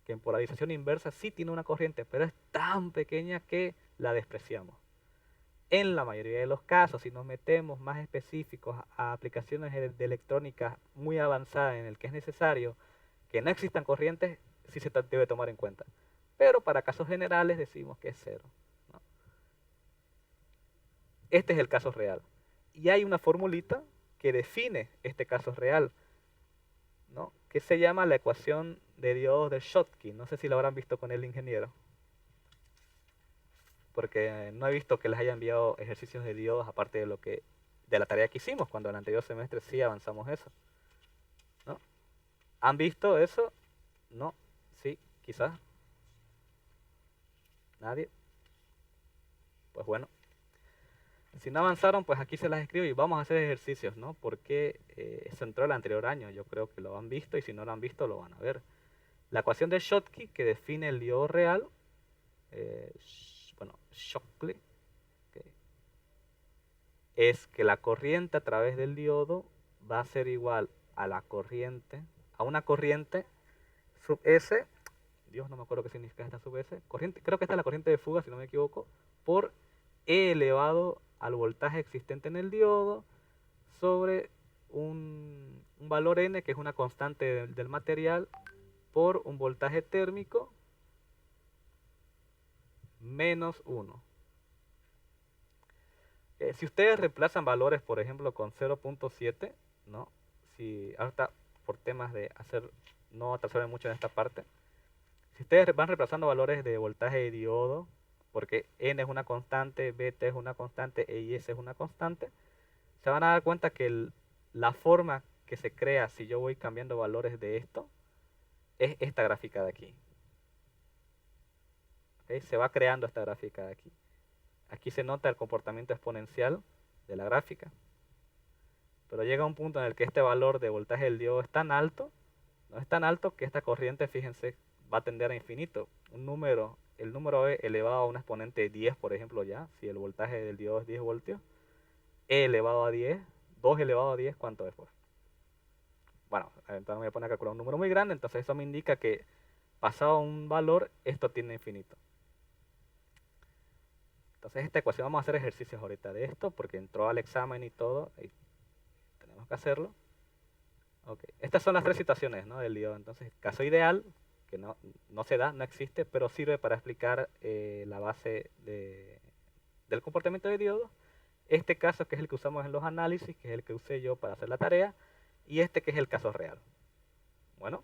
que en polarización inversa sí tiene una corriente, pero es tan pequeña que la despreciamos. En la mayoría de los casos, si nos metemos más específicos a aplicaciones de electrónica muy avanzada en el que es necesario que no existan corrientes, sí se debe tomar en cuenta. Pero para casos generales decimos que es cero, ¿no? Este es el caso real. Y hay una formulita que define este caso real, ¿no? Que se llama la ecuación de diodos de Schottky. No sé si lo habrán visto con el ingeniero, porque no he visto que les haya enviado ejercicios de diodos aparte de la tarea que hicimos cuando en el anterior semestre sí avanzamos eso, ¿no? ¿Han visto eso? No, sí, quizás. Nadie. Pues bueno, si no avanzaron, pues aquí se las escribo y vamos a hacer ejercicios, ¿no? Porque eso entró el anterior año, yo creo que lo han visto y si no lo han visto lo van a ver. La ecuación de Schottky que define el diodo real bueno, Shockley, ok, es que la corriente a través del diodo va a ser igual a la corriente, a una corriente sub S, Dios, no me acuerdo qué significa esta sub S, corriente, creo que esta es la corriente de fuga, si no me equivoco, por E elevado al voltaje existente en el diodo sobre un valor N, que es una constante del material, por un voltaje térmico menos 1. Si ustedes reemplazan valores, por ejemplo, con 0.7, ¿no? Si ahorita por temas de hacer, no atrasarme mucho en esta parte, si ustedes van reemplazando valores de voltaje de diodo, porque N es una constante, BT es una constante, E y S es una constante, se van a dar cuenta que la forma que se crea si yo voy cambiando valores de esto es esta gráfica de aquí. ¿Okay? Se va creando esta gráfica de aquí. Aquí se nota el comportamiento exponencial de la gráfica. Pero llega un punto en el que este valor de voltaje del diodo es tan alto, no es tan alto que esta corriente, fíjense, va a tender a infinito. El número E elevado a un exponente de 10, por ejemplo, ya, si el voltaje del diodo es 10 voltios, E elevado a 10, 2 elevado a 10, ¿cuánto es? Pues? Bueno, entonces me voy a poner a calcular un número muy grande, entonces eso me indica que pasado un valor, esto tiende a infinito. Entonces esta ecuación, vamos a hacer ejercicios ahorita de esto, porque entró al examen y todo, y tenemos que hacerlo. Okay. Estas son las tres situaciones, ¿no? Del diodo. Entonces, caso ideal, que no se da, no existe, pero sirve para explicar la base del comportamiento de diodo. Este caso, que es el que usamos en los análisis, que es el que usé yo para hacer la tarea, y este que es el caso real. Bueno.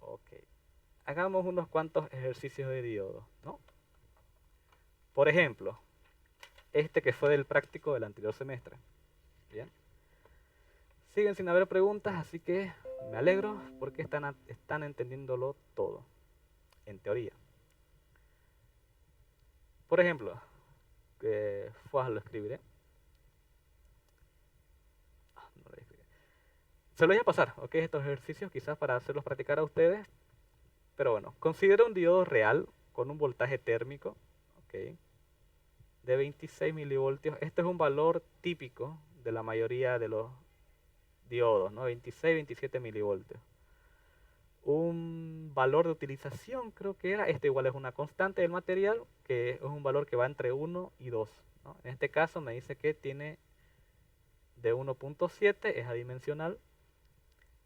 Ok. Hagamos unos cuantos ejercicios de diodo, ¿no? Por ejemplo, este que fue del práctico del anterior semestre. Bien. Siguen sin haber preguntas, así que me alegro porque están entendiéndolo todo, en teoría. Por ejemplo, lo escribiré. No lo escribiré. Se lo voy a pasar, ok, estos ejercicios quizás para hacerlos practicar a ustedes. Pero bueno, considera un diodo real con un voltaje térmico, ok, de 26 milivoltios. Este es un valor típico de la mayoría de los diodos, ¿no? 26, 27 milivoltios. Un valor de utilización, creo que era, este igual es una constante del material, que es un valor que va entre 1 y 2, ¿no? En este caso me dice que tiene de 1.7, es adimensional,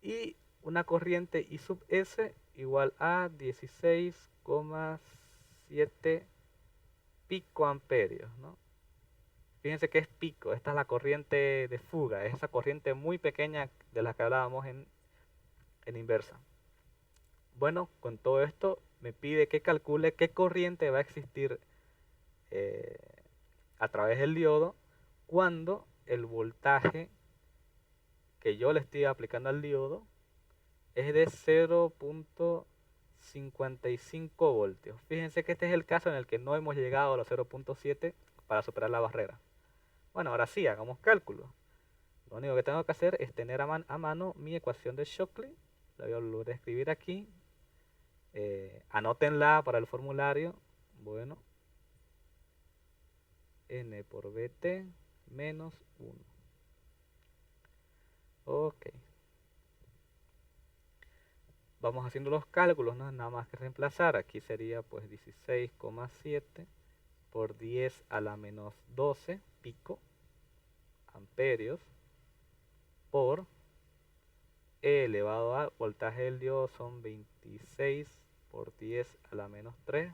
y una corriente I sub S igual a 16,7 picoamperios, ¿no? Fíjense que es pico, esta es la corriente de fuga, es esa corriente muy pequeña de la que hablábamos en inversa. Bueno, con todo esto me pide que calcule qué corriente va a existir a través del diodo cuando el voltaje que yo le estoy aplicando al diodo es de 0.55 voltios. Fíjense que este es el caso en el que no hemos llegado a los 0.7 para superar la barrera. Bueno, ahora sí, hagamos cálculos. Lo único que tengo que hacer es tener a mano mi ecuación de Shockley. La voy a volver a escribir aquí. Anótenla para el formulario. Bueno, N por BT menos 1. Ok. Vamos haciendo los cálculos, no es nada más que reemplazar. Aquí sería pues 16,7 por 10 a la menos 12 pico amperios por E elevado a voltaje del diodo son 26 por 10 a la menos 3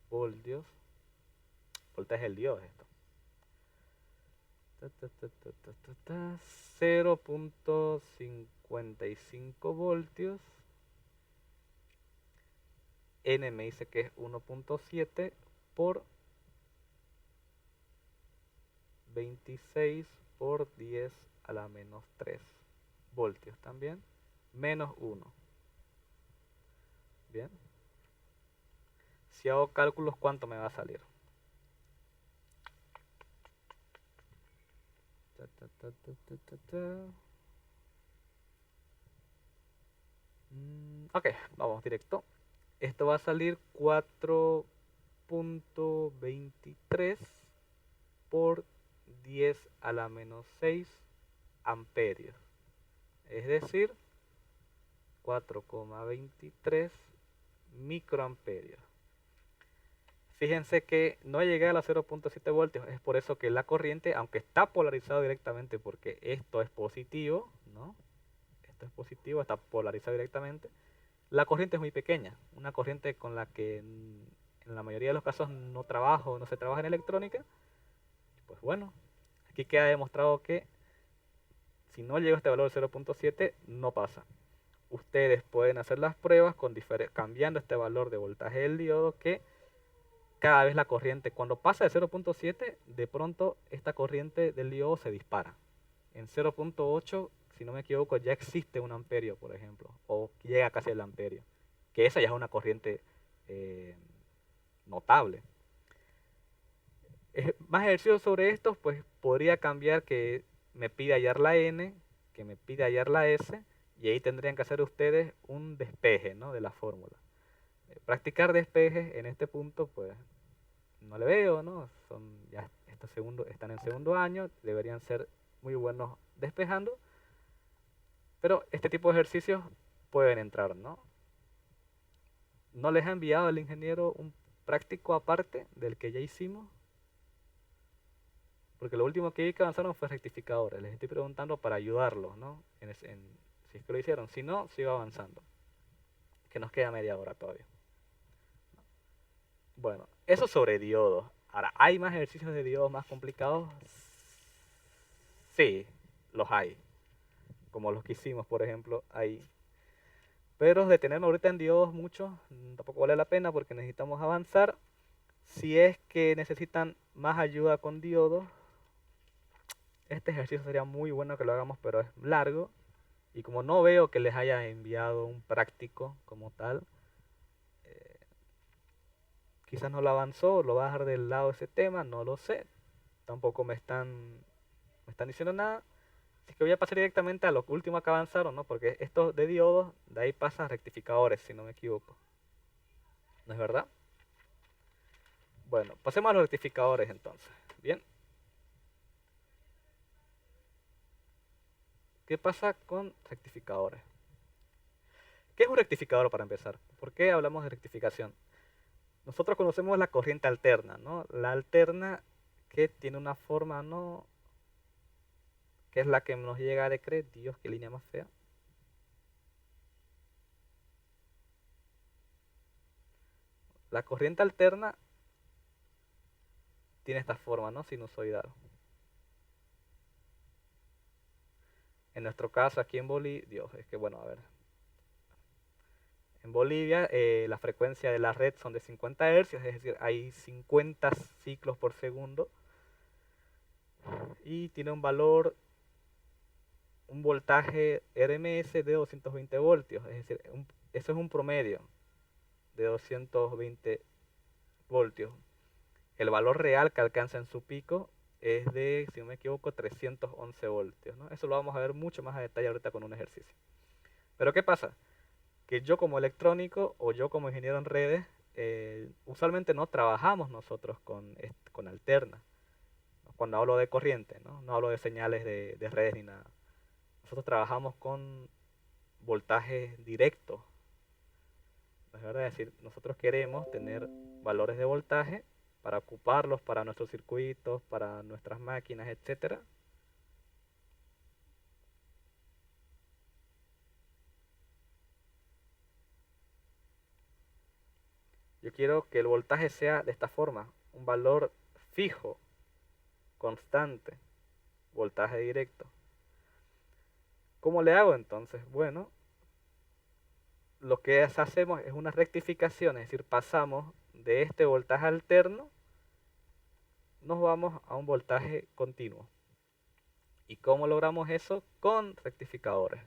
voltios. Voltaje del diodo es esto. 0.55 voltios. N me dice que es 1.7 por 26 por 10 a la menos 3 voltios también, menos 1. Bien. Si hago cálculos, ¿cuánto me va a salir? Ok, vamos directo. esto va a salir 4.23 por 10 a la menos 6 amperios. Es decir, 4,23 microamperios. Fíjense que no llegué a los 0.7 voltios, es por eso que la corriente, aunque está polarizado directamente, porque esto es positivo, ¿no? Esto es positivo, está polarizado directamente, la corriente es muy pequeña, una corriente con la que en la mayoría de los casos no se trabaja en electrónica. Pues bueno, aquí queda demostrado que si no llega a este valor de 0.7 no pasa. Ustedes pueden hacer las pruebas cambiando este valor de voltaje del diodo, que cada vez la corriente, cuando pasa de 0.7, de pronto esta corriente del diodo se dispara. En 0.8, si no me equivoco, ya existe un amperio, por ejemplo, o llega casi al amperio, que esa ya es una corriente notable. Más ejercicios sobre esto, pues podría cambiar que me pida hallar la N, que me pida hallar la S, y ahí tendrían que hacer ustedes un despeje, ¿no?, de la fórmula. Practicar despejes en este punto, pues no le veo, ¿no? Están en segundo año, deberían ser muy buenos despejando, pero este tipo de ejercicios pueden entrar, ¿no? ¿No les ha enviado el ingeniero un práctico aparte del que ya hicimos? Porque lo último que vi que avanzaron fue rectificadores. Les estoy preguntando para ayudarlos, ¿no? Si es que lo hicieron. Si no, sigo avanzando. Que nos queda media hora todavía. Bueno, eso sobre diodos. Ahora, ¿hay más ejercicios de diodos más complicados? Sí, los hay. Como los que hicimos, por ejemplo, ahí. Pero detenerme ahorita en diodos mucho tampoco vale la pena, porque necesitamos avanzar. Si es que necesitan más ayuda con diodos, este ejercicio sería muy bueno que lo hagamos, pero es largo. Y como no veo que les haya enviado un práctico como tal, quizás no lo avanzó, lo va a dejar del lado ese tema, no lo sé. Tampoco me están diciendo nada. Así que voy a pasar directamente a lo último que avanzaron, ¿no? Porque esto de diodos, de ahí pasa a rectificadores, si no me equivoco. ¿No es verdad? Bueno, pasemos a los rectificadores entonces. Bien. ¿Qué pasa con rectificadores? ¿Qué es un rectificador para empezar? ¿Por qué hablamos de rectificación? Nosotros conocemos la corriente alterna, ¿no? La alterna, que tiene una forma, ¿no?, que es la que nos llega de CRE. Dios, qué línea más fea. La corriente alterna tiene esta forma, ¿no?, sinusoidal. En nuestro caso aquí en Bolivia, Dios, es que bueno, a ver. En Bolivia la frecuencia de la red son de 50 Hz, es decir, hay 50 ciclos por segundo. Y tiene un voltaje RMS de 220 voltios, es decir, eso es un promedio de 220 voltios. El valor real que alcanza en su pico es de, si no me equivoco, 311 voltios, ¿no? Eso lo vamos a ver mucho más a detalle ahorita con un ejercicio. Pero ¿qué pasa? Que yo como electrónico o yo como ingeniero en redes, usualmente no trabajamos nosotros con alterna. Cuando hablo de corriente, ¿no? No hablo de señales de redes ni nada. Nosotros trabajamos con voltajes directos. ¿No es verdad? Es decir, nosotros queremos tener valores de voltaje para ocuparlos para nuestros circuitos, para nuestras máquinas, etcétera. Yo quiero que el voltaje sea de esta forma, un valor fijo, constante, voltaje directo. ¿Cómo le hago entonces? Bueno, lo que hacemos es una rectificación, es decir, pasamos de este voltaje alterno, nos vamos a un voltaje continuo. ¿Y cómo logramos eso? Con rectificadores.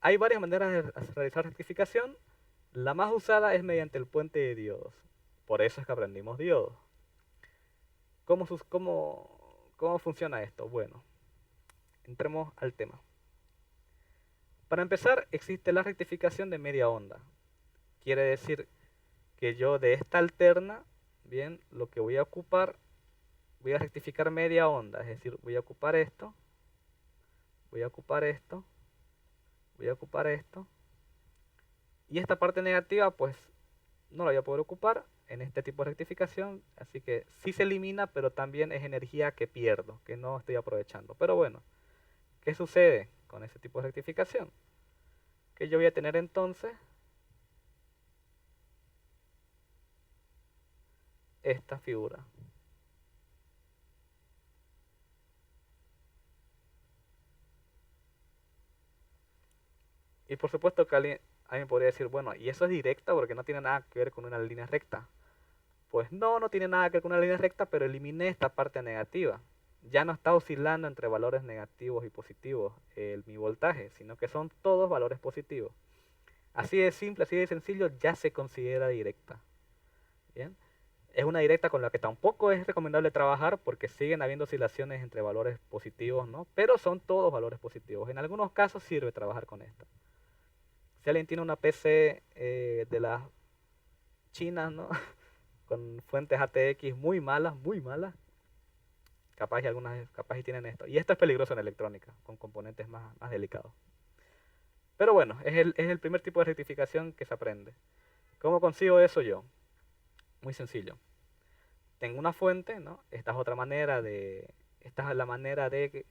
Hay varias maneras de realizar rectificación. La más usada es mediante el puente de diodos. Por eso es que aprendimos diodos. ¿Cómo funciona esto? Bueno, entremos al tema. Para empezar, existe la rectificación de media onda. Quiere decir que yo de esta alterna, bien, lo que voy a ocupar, voy a rectificar media onda, es decir, voy a ocupar esto, voy a ocupar esto, voy a ocupar esto, y esta parte negativa pues no la voy a poder ocupar en este tipo de rectificación, así que sí se elimina, pero también es energía que pierdo, que no estoy aprovechando. Pero bueno, ¿qué sucede con ese tipo de rectificación? Que yo voy a tener entonces esta figura. Y por supuesto que alguien podría decir, bueno, ¿y eso es directa porque no tiene nada que ver con una línea recta? Pues no, no tiene nada que ver con una línea recta, pero eliminé esta parte negativa. Ya no está oscilando entre valores negativos y positivos mi voltaje, sino que son todos valores positivos. Así de simple, así de sencillo, ya se considera directa. ¿Bien? Es una directa con la que tampoco es recomendable trabajar porque siguen habiendo oscilaciones entre valores positivos, ¿no? Pero son todos valores positivos. En algunos casos sirve trabajar con esta. Si alguien tiene una PC de las chinas, ¿no? Con fuentes ATX muy malas, capaz y algunas capaz y tienen esto. Y esto es peligroso en electrónica, con componentes más delicados. Pero bueno, es el primer tipo de rectificación que se aprende. ¿Cómo consigo eso yo? Muy sencillo. Tengo una fuente, ¿no? Esta es otra manera esta es la manera de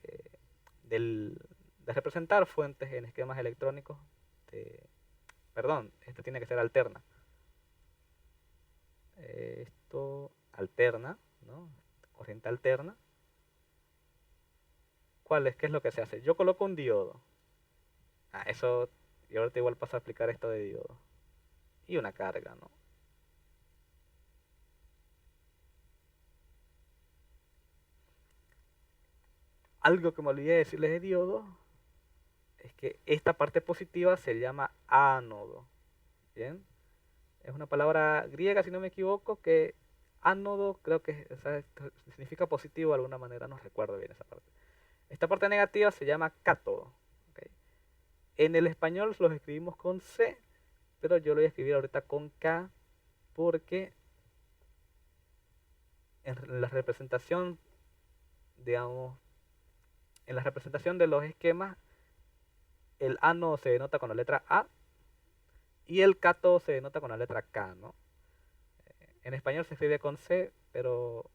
representar fuentes en esquemas electrónicos. Perdón, esta tiene que ser alterna. Esto alterna, ¿no? Corriente alterna. ¿Qué es lo que se hace? Yo coloco un diodo. Eso, y ahorita igual paso a explicar esto de diodo. Y una carga, ¿no? Algo que me olvidé de decirles de diodo es que esta parte positiva se llama ánodo. ¿Bien? Es una palabra griega, si no me equivoco, que ánodo creo que o sea, significa positivo de alguna manera, no recuerdo bien esa parte. Esta parte negativa se llama cátodo. ¿Okay? En el español los escribimos con C, pero yo lo voy a escribir ahorita con K porque en la representación, digamos, en la representación de los esquemas, el ánodo se denota con la letra A y el cátodo se denota con la letra K, ¿no? En español se escribe con C, pero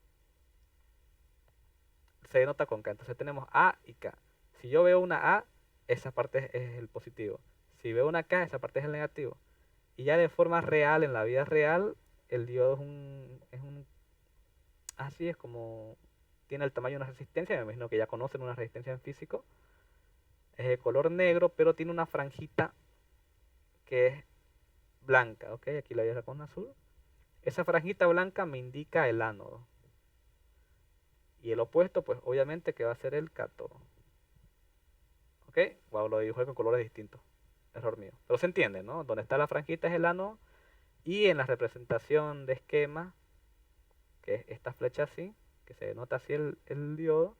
se denota con K. Entonces tenemos A y K. Si yo veo una A, esa parte es el positivo. Si veo una K, esa parte es el negativo. Y ya de forma real, en la vida real, el diodo así es como tiene el tamaño de una resistencia. Me imagino que ya conocen una resistencia en físico. Es de color negro, pero tiene una franjita que es blanca. ¿Ok? Aquí la voy a con azul. Esa franjita blanca me indica el ánodo. Y el opuesto, pues obviamente que va a ser el cátodo. ¿Ok? Wow, lo dibujé con colores distintos. Error mío. Pero se entiende, ¿no? Donde está la franjita es el ánodo. Y en la representación de esquema, que es esta flecha así, que se denota así el diodo,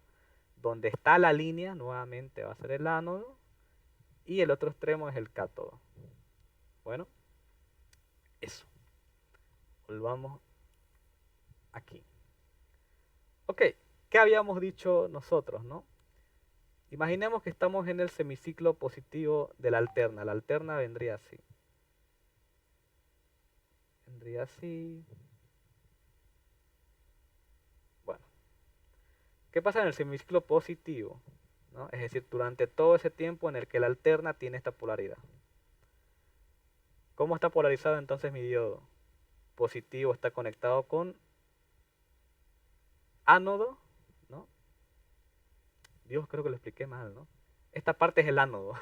donde está la línea, nuevamente va a ser el ánodo. Y el otro extremo es el cátodo. Bueno, eso. Volvamos aquí. Ok, ¿qué habíamos dicho nosotros, no? Imaginemos que estamos en el semiciclo positivo de la alterna. La alterna vendría así. Vendría así. Bueno, ¿qué pasa en el semiciclo positivo? ¿No? Es decir, durante todo ese tiempo en el que la alterna tiene esta polaridad. ¿Cómo está polarizado entonces mi diodo? Positivo está conectado con ánodo, ¿no? Dios, creo que lo expliqué mal, ¿no? Esta parte es el ánodo.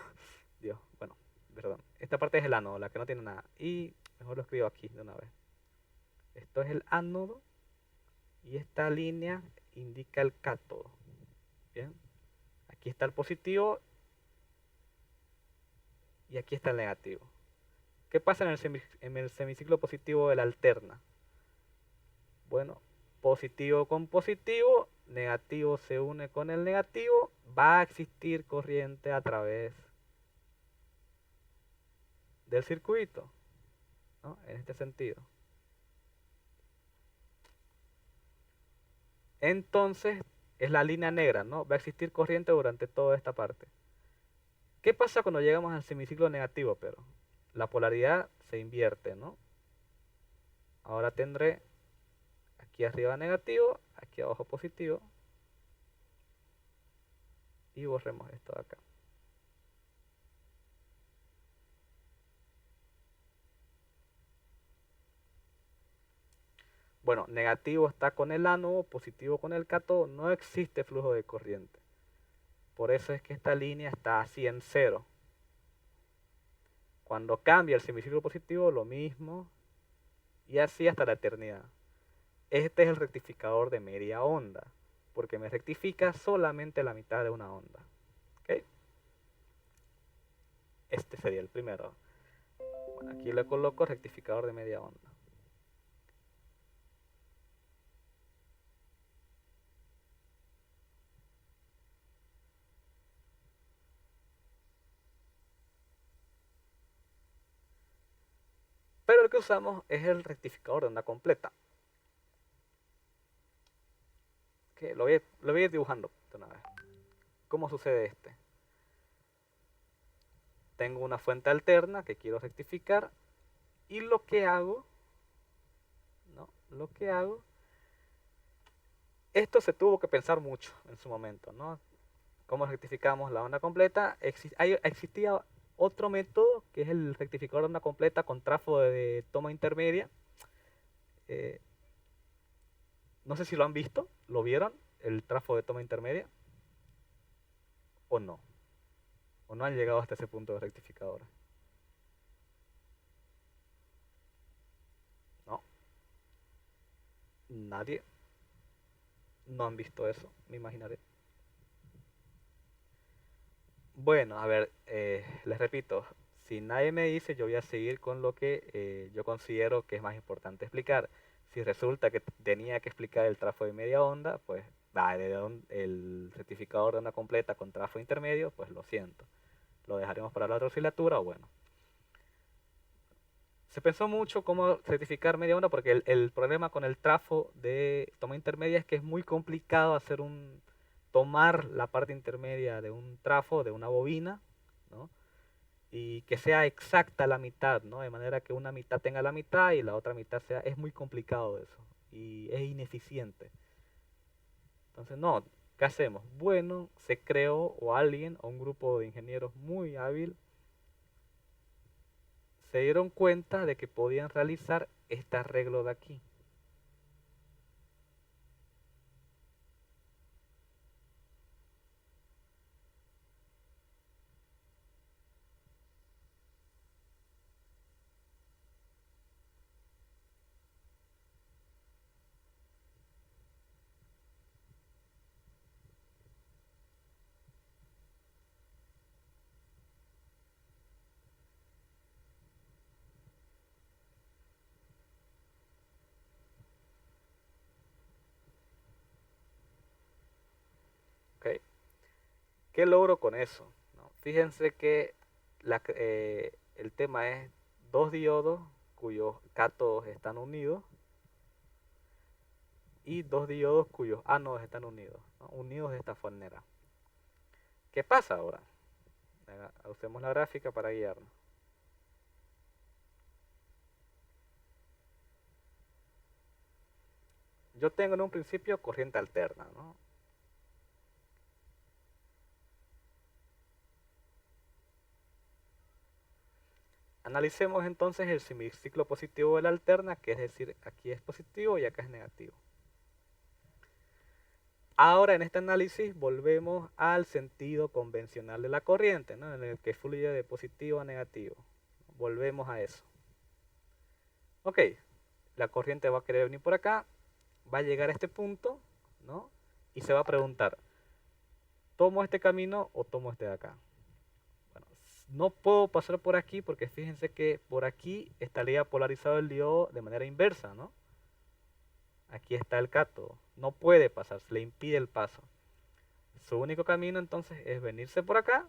Dios, bueno, perdón. Esta parte es el ánodo, la que no tiene nada. Y mejor lo escribo aquí de una vez. Esto es el ánodo y esta línea indica el cátodo. Bien, aquí está el positivo y aquí está el negativo. ¿Qué pasa en el semiciclo positivo de la alterna? Bueno, positivo con positivo, negativo se une con el negativo, va a existir corriente a través del circuito, ¿no? En este sentido. Entonces es la línea negra, ¿no? Va a existir corriente durante toda esta parte. ¿Qué pasa cuando llegamos al semiciclo negativo, pero? La polaridad se invierte, ¿no? Ahora tendré aquí arriba negativo, aquí abajo positivo. Y borremos esto de acá. Bueno, negativo está con el ánodo, positivo con el cátodo, no existe flujo de corriente. Por eso es que esta línea está así en cero. Cuando cambia el semiciclo positivo, lo mismo, y así hasta la eternidad. Este es el rectificador de media onda, porque me rectifica solamente la mitad de una onda. ¿Okay? Este sería el primero. Bueno, aquí le coloco rectificador de media onda. Pero el que usamos es el rectificador de onda completa. Okay, lo voy a ir dibujando de una vez. ¿Cómo sucede este? Tengo una fuente alterna que quiero rectificar y lo que hago, ¿no? Lo que hago, esto se tuvo que pensar mucho en su momento, ¿no? ¿Cómo rectificamos la onda completa? Existía otro método que es el rectificador de onda completa con trafo de toma intermedia. No sé si lo han visto, ¿lo vieron? El trafo de toma intermedia. ¿O no? ¿O no han llegado hasta ese punto de rectificador? ¿No? ¿Nadie? No han visto eso, me imaginaré. Bueno, a ver, les repito, si nadie me dice, yo voy a seguir con lo que yo considero que es más importante explicar. Si resulta que tenía que explicar el trafo de media onda, pues el rectificador de onda completa con trafo intermedio, pues lo siento. Lo dejaremos para la otra oscilatura o bueno. Se pensó mucho cómo certificar media onda porque el problema con el trafo de toma intermedia es que es muy complicado tomar la parte intermedia de un trafo, de una bobina, ¿no? Y que sea exacta la mitad, ¿no? De manera que una mitad tenga la mitad y la otra mitad sea, es muy complicado eso y es ineficiente. Entonces, no, ¿qué hacemos? Bueno, se creó o alguien o un grupo de ingenieros muy hábil se dieron cuenta de que podían realizar este arreglo de aquí. ¿Ok? ¿Qué logro con eso? ¿No? Fíjense que el tema es dos diodos cuyos cátodos están unidos y dos diodos cuyos ánodos están unidos, ¿no? Unidos de esta manera. ¿Qué pasa ahora? Usemos la gráfica para guiarnos. Yo tengo en un principio corriente alterna, ¿no? Analicemos entonces el semiciclo positivo de la alterna, que es decir, aquí es positivo y acá es negativo. Ahora en este análisis volvemos al sentido convencional de la corriente, ¿no? En el que fluye de positivo a negativo. Volvemos a eso. Ok, la corriente va a querer venir por acá, va a llegar a este punto, ¿no? Y se va a preguntar, ¿tomo este camino o tomo este de acá? Bueno, no puedo pasar por aquí porque fíjense que por aquí estaría polarizado el diodo de manera inversa, ¿no? Aquí está el cátodo. No puede pasar, se le impide el paso. Su único camino entonces es venirse por acá.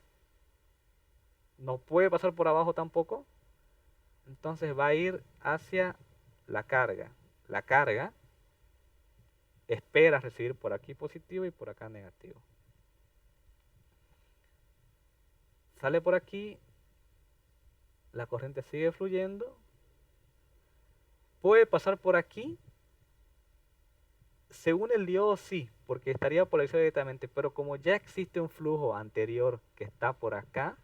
No puede pasar por abajo tampoco. entonces va a ir hacia la carga. La carga espera recibir por aquí positivo y por acá negativo. Sale por aquí, la corriente sigue fluyendo, puede pasar por aquí. Según el diodo sí, porque estaría polarizado directamente, pero como ya existe un flujo anterior que está por acá,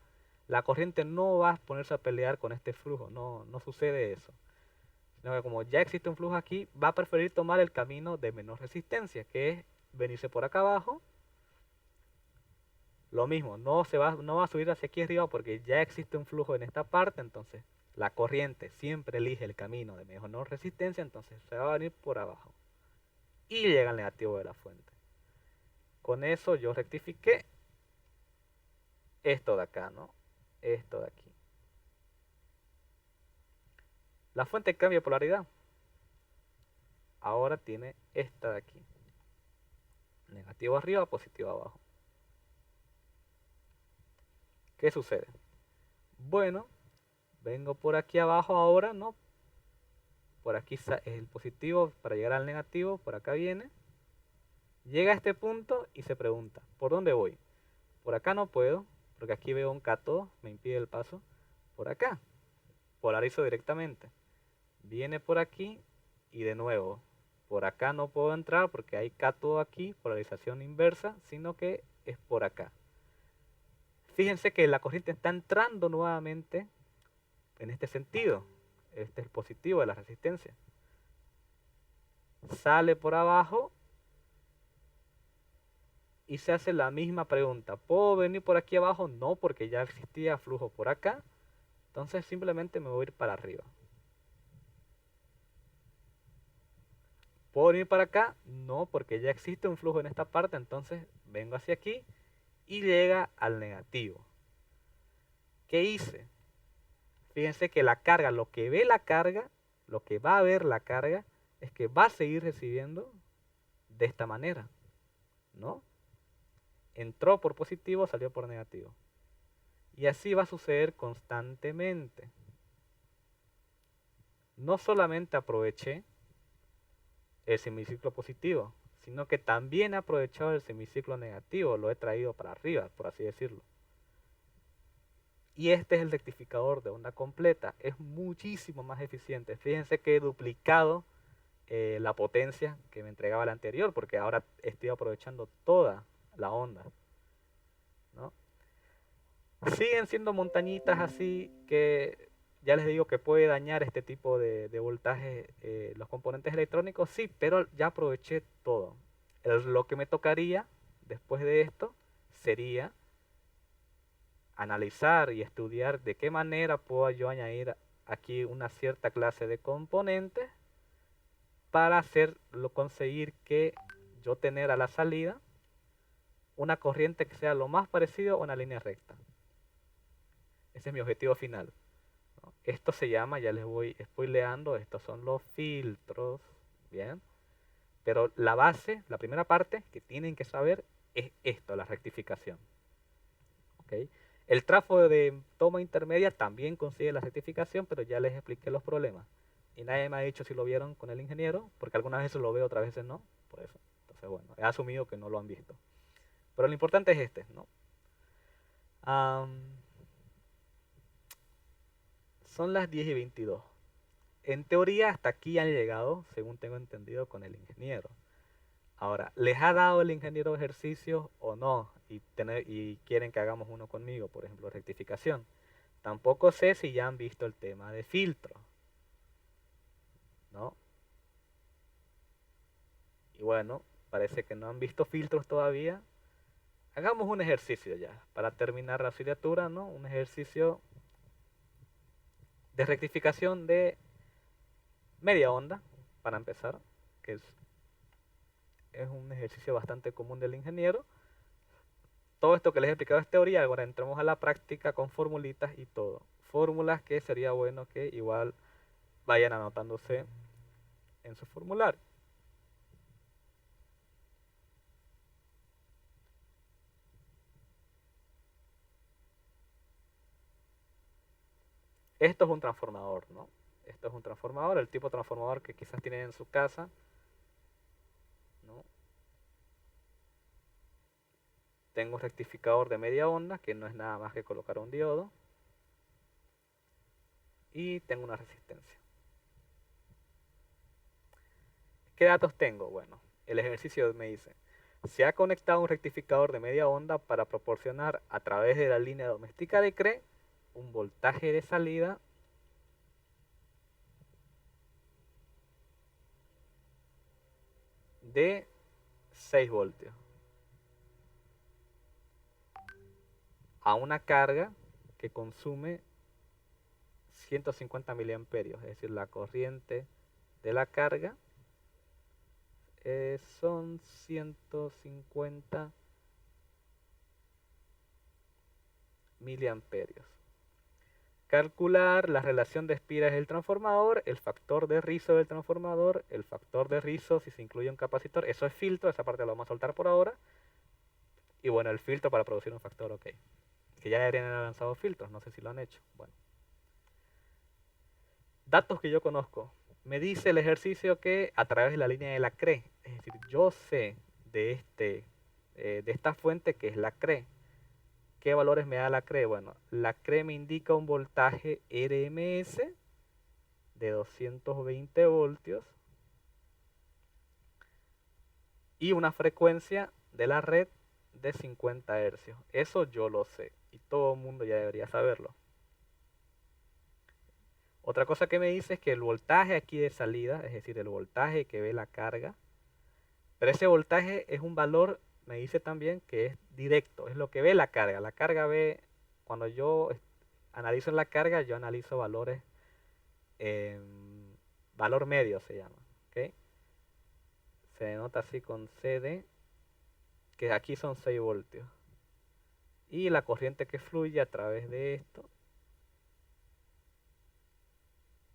la corriente no va a ponerse a pelear con este flujo, no sucede eso. Sino que como ya existe un flujo aquí, va a preferir tomar el camino de menor resistencia, que es venirse por acá abajo. Lo mismo, no va a subir hacia aquí arriba porque ya existe un flujo en esta parte, entonces la corriente siempre elige el camino de menor resistencia, entonces se va a venir por abajo. Y llega al negativo de la fuente. Con eso yo rectifiqué esto de acá, ¿no? Esto de aquí. La fuente cambia de polaridad. Ahora tiene esta de aquí. Negativo arriba, positivo abajo. ¿Qué sucede? Bueno, vengo por aquí abajo ahora, ¿no? Por aquí es el positivo para llegar al negativo, por acá viene. Llega a este punto y se pregunta, ¿por dónde voy? Por acá no puedo, porque aquí veo un cátodo, me impide el paso. Por acá, polarizo directamente. Viene por aquí y de nuevo, por acá no puedo entrar porque hay cátodo aquí, polarización inversa, sino que es por acá. Fíjense que la corriente está entrando nuevamente en este sentido. Este es el positivo de la resistencia. Sale por abajo y se hace la misma pregunta. ¿Puedo venir por aquí abajo? No, porque ya existía flujo por acá. Entonces simplemente me voy a ir para arriba. ¿Puedo venir para acá? No, porque ya existe un flujo en esta parte. Entonces vengo hacia aquí y llega al negativo. ¿Qué hice? Fíjense que la carga, lo que ve la carga, lo que va a ver la carga, es que va a seguir recibiendo de esta manera, ¿no? Entró por positivo, salió por negativo. Y así va a suceder constantemente. No solamente aproveché el semiciclo positivo, sino que también he aprovechado el semiciclo negativo, lo he traído para arriba, por así decirlo. Y este es el rectificador de onda completa, es muchísimo más eficiente. Fíjense que he duplicado la potencia que me entregaba el anterior, porque ahora estoy aprovechando toda la onda, ¿no? Siguen siendo montañitas así que ya les digo que puede dañar este tipo de voltaje los componentes electrónicos, sí, pero ya aproveché todo. Lo que me tocaría después de esto sería analizar y estudiar de qué manera puedo yo añadir aquí una cierta clase de componentes para conseguir que yo tener a la salida una corriente que sea lo más parecido a una línea recta. Ese es mi objetivo final, ¿no? Esto se llama, ya les voy spoileando, estos son los filtros, ¿bien? Pero la base, la primera parte que tienen que saber es esto, la rectificación. ¿Okay? El trafo de toma intermedia también consigue la rectificación, pero ya les expliqué los problemas. Y nadie me ha dicho si lo vieron con el ingeniero, porque algunas veces lo veo, otras veces no, por eso. Entonces, bueno, he asumido que no lo han visto. Pero lo importante es este, ¿no? Son las 10:22. En teoría hasta aquí han llegado, según tengo entendido, con el ingeniero. Ahora, ¿les ha dado el ingeniero ejercicios o no? Y quieren que hagamos uno conmigo, por ejemplo, rectificación. Tampoco sé si ya han visto el tema de filtro, ¿no? Y bueno, parece que no han visto filtros todavía. Hagamos un ejercicio ya, para terminar la asignatura, ¿no? Un ejercicio de rectificación de media onda, para empezar, que es un ejercicio bastante común del ingeniero. Todo esto que les he explicado es teoría, ahora entramos a la práctica con formulitas y todo. Fórmulas que sería bueno que igual vayan anotándose en su formulario. Esto es un transformador, ¿no? Esto es un transformador, el tipo de transformador que quizás tienen en su casa, ¿no? Tengo un rectificador de media onda, que no es nada más que colocar un diodo. Y tengo una resistencia. ¿Qué datos tengo? Bueno, el ejercicio me dice, se ha conectado un rectificador de media onda para proporcionar a través de la línea doméstica de Cree un voltaje de salida de 6 voltios a una carga que consume 150 miliamperios, es decir, la corriente de la carga son 150 miliamperios. Calcular la relación de espiras del transformador, el factor de rizo del transformador, el factor de rizo si se incluye un capacitor, eso es filtro, esa parte la vamos a soltar por ahora. Y bueno, el filtro para producir un factor, ok. Que ya deberían haber lanzado filtros, no sé si lo han hecho. Bueno. Datos que yo conozco. Me dice el ejercicio que a través de la línea de la CRE, es decir, yo sé de esta fuente que es la CRE. ¿Qué valores me da la CRE? Bueno, la CRE me indica un voltaje RMS de 220 voltios y una frecuencia de la red de 50 hercios. Eso yo lo sé y todo el mundo ya debería saberlo. Otra cosa que me dice es que el voltaje aquí de salida, es decir, el voltaje que ve la carga, pero ese voltaje es un valor, me dice también que es directo, es lo que ve la carga. La carga ve, cuando yo analizo en la carga, yo analizo valores, valor medio se llama, ¿ok? Se denota así con CD, que aquí son 6 voltios. Y la corriente que fluye a través de esto,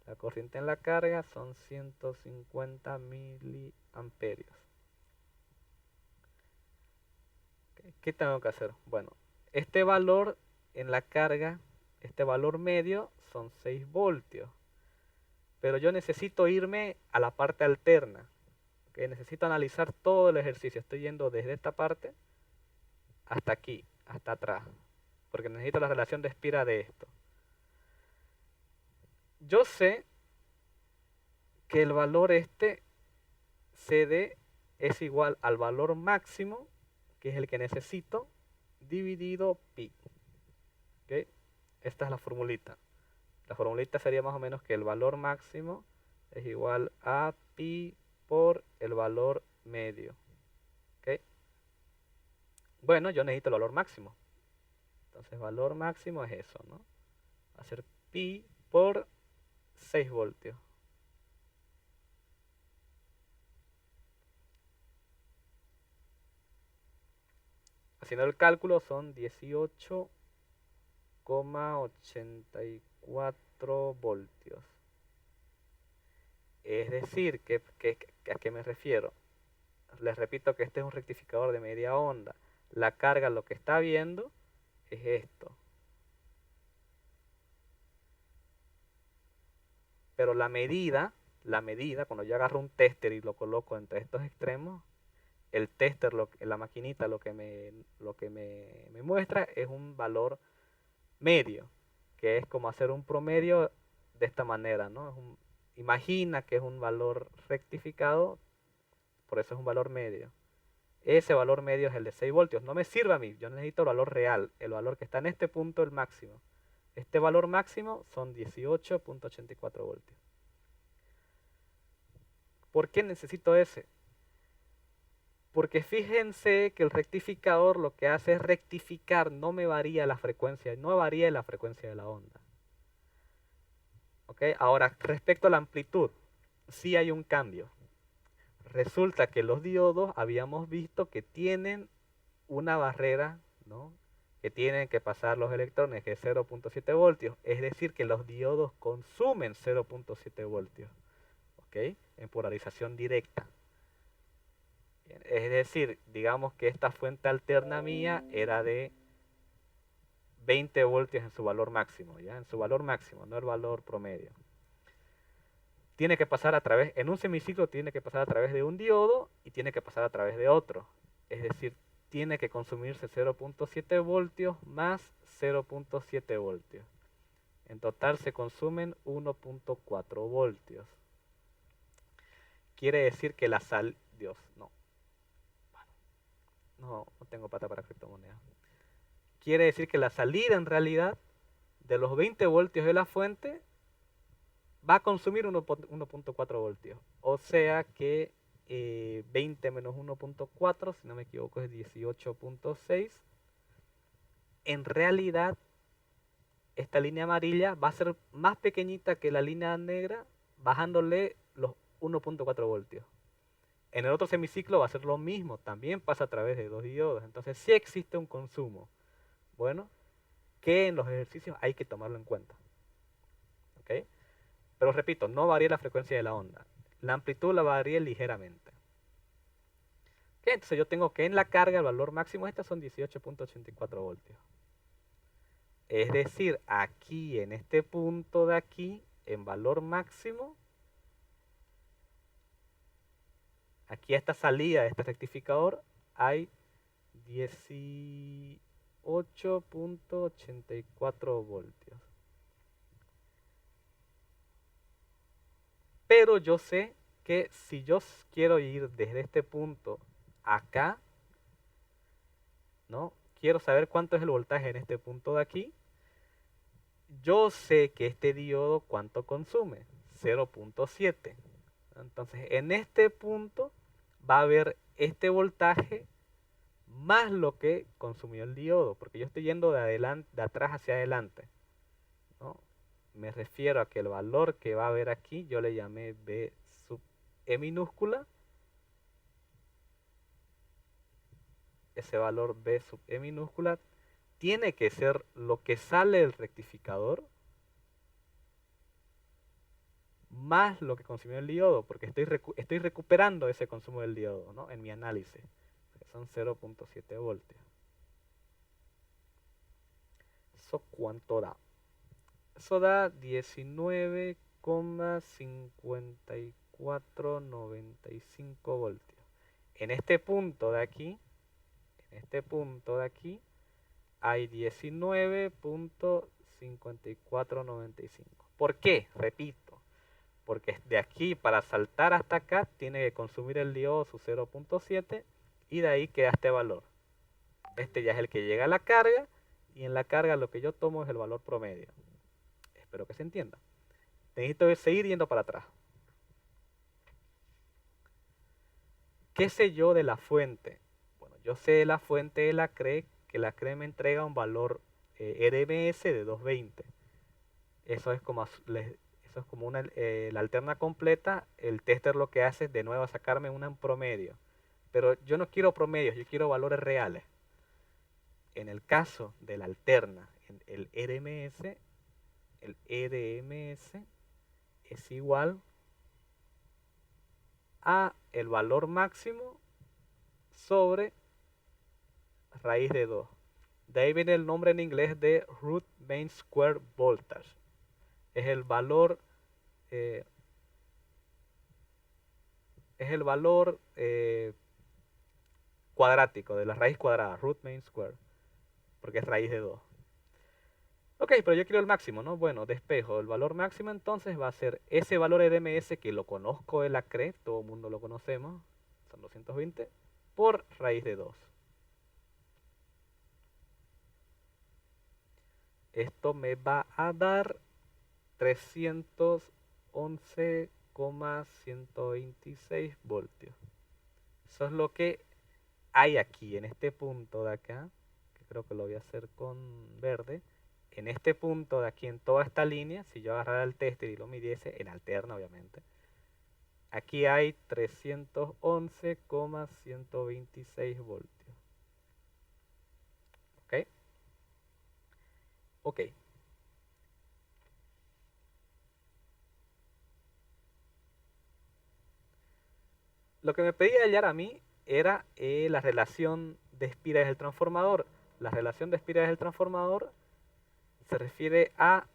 la corriente en la carga son 150 miliamperios. ¿Qué tengo que hacer? Bueno, este valor en la carga, este valor medio son 6 voltios. Pero yo necesito irme a la parte alterna. ¿Okay? Necesito analizar todo el ejercicio. Estoy yendo desde esta parte hasta aquí, hasta atrás. Porque necesito la relación de espira de esto. Yo sé que el valor CD es igual al valor máximo, que es el que necesito, dividido pi. ¿Okay? Esta es la formulita. La formulita sería más o menos que el valor máximo es igual a pi por el valor medio. ¿Okay? Bueno, yo necesito el valor máximo. Entonces, valor máximo es eso, ¿no? Va a ser pi por 6 voltios. Haciendo el cálculo son 18,84 voltios. Es decir, ¿a qué me refiero? Les repito que este es un rectificador de media onda. La carga lo que está viendo es esto. Pero la medida, cuando yo agarro un tester y lo coloco entre estos extremos, el tester, la maquinita, lo que me muestra es un valor medio, que es como hacer un promedio de esta manera, ¿no? Imagina que es un valor rectificado, por eso es un valor medio. Ese valor medio es el de 6 voltios. No me sirve a mí, yo necesito el valor real, el valor que está en este punto, el máximo. Este valor máximo son 18,84 voltios. ¿Por qué necesito ese? Porque fíjense que el rectificador lo que hace es rectificar, no me varía la frecuencia, no varía la frecuencia de la onda. ¿Ok? Ahora, respecto a la amplitud, sí hay un cambio. Resulta que los diodos habíamos visto que tienen una barrera, ¿no? Que tienen que pasar los electrones, que es 0,7 voltios. Es decir, que los diodos consumen 0,7 voltios, ¿ok? En polarización directa. Es decir, digamos que esta fuente alterna mía era de 20 voltios en su valor máximo, ¿ya? En su valor máximo, no el valor promedio. Tiene que pasar a través, en un semiciclo tiene que pasar a través de un diodo y tiene que pasar a través de otro. Es decir, tiene que consumirse 0.7 voltios más 0.7 voltios. En total se consumen 1.4 voltios. Quiere decir que la sal... Dios, no. No tengo plata para criptomonedas. Quiere decir que la salida en realidad de los 20 voltios de la fuente va a consumir 1.4 voltios. O sea que 20 menos 1.4, si no me equivoco, es 18.6. En realidad, esta línea amarilla va a ser más pequeñita que la línea negra, bajándole los 1.4 voltios. En el otro semiciclo va a ser lo mismo, también pasa a través de dos diodos. Entonces sí existe un consumo. Bueno, que en los ejercicios hay que tomarlo en cuenta. ¿Ok? Pero repito, no varía la frecuencia de la onda. La amplitud la varía ligeramente. ¿Ok? Entonces yo tengo que en la carga el valor máximo este son 18.84 voltios. Es decir, aquí en este punto de aquí, en valor máximo, aquí a esta salida de este rectificador hay 18.84 voltios. Pero yo sé que si yo quiero ir desde este punto acá, ¿no? Quiero saber cuánto es el voltaje en este punto de aquí. Yo sé que este diodo cuánto consume, 0.7. Entonces en este punto va a haber este voltaje más lo que consumió el diodo, porque yo estoy yendo de atrás hacia adelante, ¿no? Me refiero a que el valor que va a haber aquí, yo le llamé B sub E minúscula. Ese valor B sub E minúscula tiene que ser lo que sale del rectificador más lo que consumió el diodo, porque estoy recuperando ese consumo del diodo, ¿no? En mi análisis, que son 0.7 voltios. ¿Eso cuánto da? Eso da 19,5495 voltios. En este punto de aquí, hay 19.5495. ¿Por qué? Repito, porque de aquí para saltar hasta acá tiene que consumir el diodo su 0.7 y de ahí queda este valor. Este ya es el que llega a la carga y en la carga lo que yo tomo es el valor promedio. Espero que se entienda. Necesito seguir yendo para atrás. ¿Qué sé yo de la fuente? Bueno, yo sé de la fuente de la CRE que la CRE me entrega un valor RMS de 220. Eso es como la alterna completa. El tester lo que hace es de nuevo sacarme una en promedio. Pero yo no quiero promedios, yo quiero valores reales. En el caso de la alterna, el RMS es igual a el valor máximo sobre raíz de 2. De ahí viene el nombre en inglés de root mean square voltage. Es el valor cuadrático de la raíz cuadrada, root mean square, porque es raíz de 2. Ok, pero yo quiero el máximo, ¿no? Bueno, despejo. El valor máximo entonces va a ser ese valor RMS que lo conozco de la CRE, todo el mundo lo conocemos, son 220, por raíz de 2. Esto me va a dar 311,126 voltios. Eso es lo que hay aquí, en este punto de acá, que creo que lo voy a hacer con verde. En este punto de aquí, en toda esta línea, si yo agarrara el tester y lo midiese, en alterna obviamente, aquí hay 311,126 voltios. ¿Ok? Ok. Lo que me pedía hallar a mí era la relación de espirales del transformador. La relación de espirales del transformador se refiere a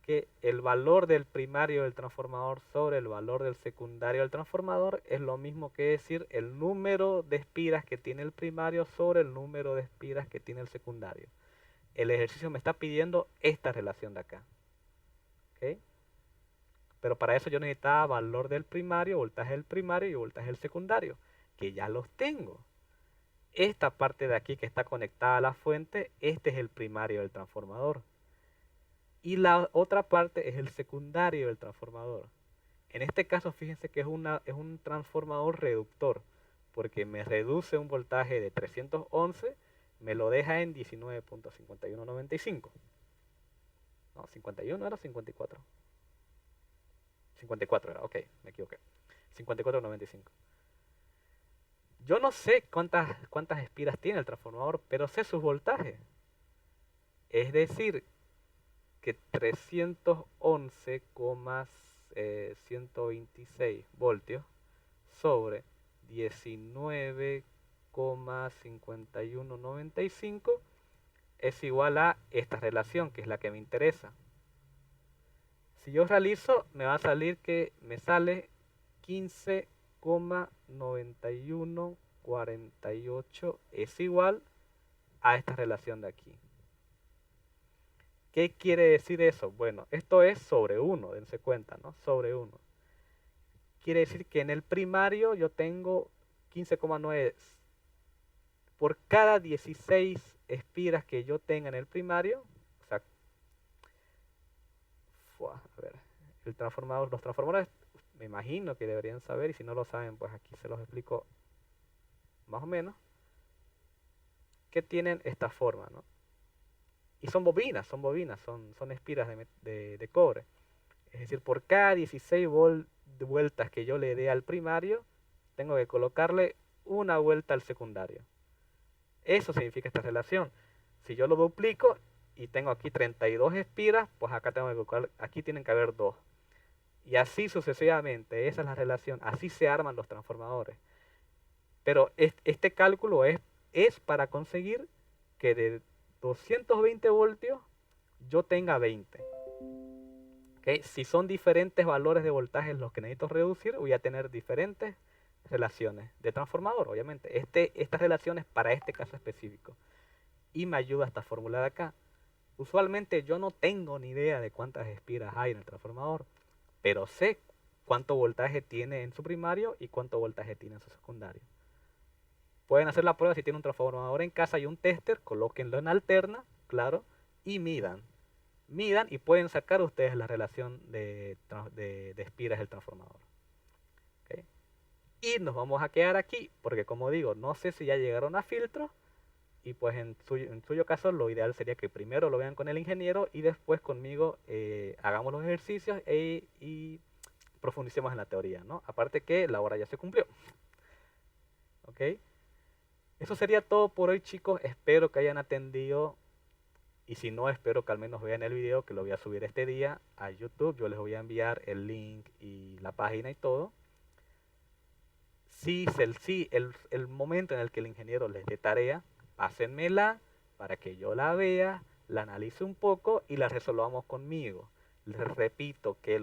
que el valor del primario del transformador sobre el valor del secundario del transformador es lo mismo que decir el número de espiras que tiene el primario sobre el número de espiras que tiene el secundario. El ejercicio me está pidiendo esta relación de acá. ¿Ok? Pero para eso yo necesitaba valor del primario, voltaje del primario y voltaje del secundario, que ya los tengo. Esta parte de aquí que está conectada a la fuente, este es el primario del transformador. Y la otra parte es el secundario del transformador. En este caso, fíjense que es un transformador reductor, porque me reduce un voltaje de 311, me lo deja en 19.5195. No, 51 era 54. 54 era, ok, me equivoqué. 54.95. Yo no sé cuántas espiras tiene el transformador, pero sé sus voltajes. Es decir, que 311,126 voltios sobre 19,5195 es igual a esta relación, que es la que me interesa. Si yo realizo, me va a salir que me sale 15,9148 es igual a esta relación de aquí. ¿Qué quiere decir eso? Bueno, esto es sobre 1, dense cuenta, ¿no? Sobre 1. Quiere decir que en el primario yo tengo 15,9. Por cada 16 espiras que yo tenga en el primario, o sea, a ver, los transformadores, me imagino que deberían saber, y si no lo saben, pues aquí se los explico más o menos, que tienen esta forma, ¿no? Y son bobinas, son espiras de cobre. Es decir, por cada 16 vueltas que yo le dé al primario, tengo que colocarle una vuelta al secundario. Eso significa esta relación. Si yo lo duplico y tengo aquí 32 espiras, pues acá tengo que colocar, aquí tienen que haber 2. Y así sucesivamente, esa es la relación, así se arman los transformadores. Pero este cálculo es para conseguir que de 220 voltios yo tenga 20. ¿Okay? Si son diferentes valores de voltaje los que necesito reducir, voy a tener diferentes relaciones de transformador, obviamente. Estas relaciones para este caso específico. Y me ayuda esta fórmula de acá. Usualmente yo no tengo ni idea de cuántas espiras hay en el transformador, pero sé cuánto voltaje tiene en su primario y cuánto voltaje tiene en su secundario. Pueden hacer la prueba si tienen un transformador en casa y un tester, colóquenlo en alterna, claro, y midan y pueden sacar ustedes la relación de espiras del transformador. ¿Okay? Y nos vamos a quedar aquí, porque como digo, no sé si ya llegaron a filtros, y pues en suyo caso lo ideal sería que primero lo vean con el ingeniero y después conmigo hagamos los ejercicios y profundicemos en la teoría, ¿no? Aparte que la hora ya se cumplió. ¿Ok? Eso sería todo por hoy, chicos. Espero que hayan atendido. Y si no, espero que al menos vean el video, que lo voy a subir este día a YouTube. Yo les voy a enviar el link y la página y todo. Si el momento en el que el ingeniero les dé tarea, pásenmela para que yo la vea, la analice un poco y la resolvamos conmigo. Les repito que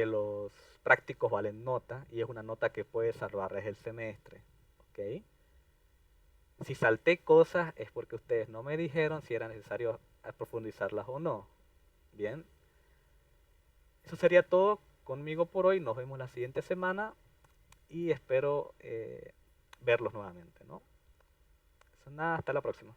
los prácticos valen nota y es una nota que puede salvarles el semestre. ¿Ok? Si salté cosas es porque ustedes no me dijeron si era necesario profundizarlas o no. Bien. Eso sería todo conmigo por hoy. Nos vemos la siguiente semana y espero verlos nuevamente, ¿no? Eso nada, hasta la próxima.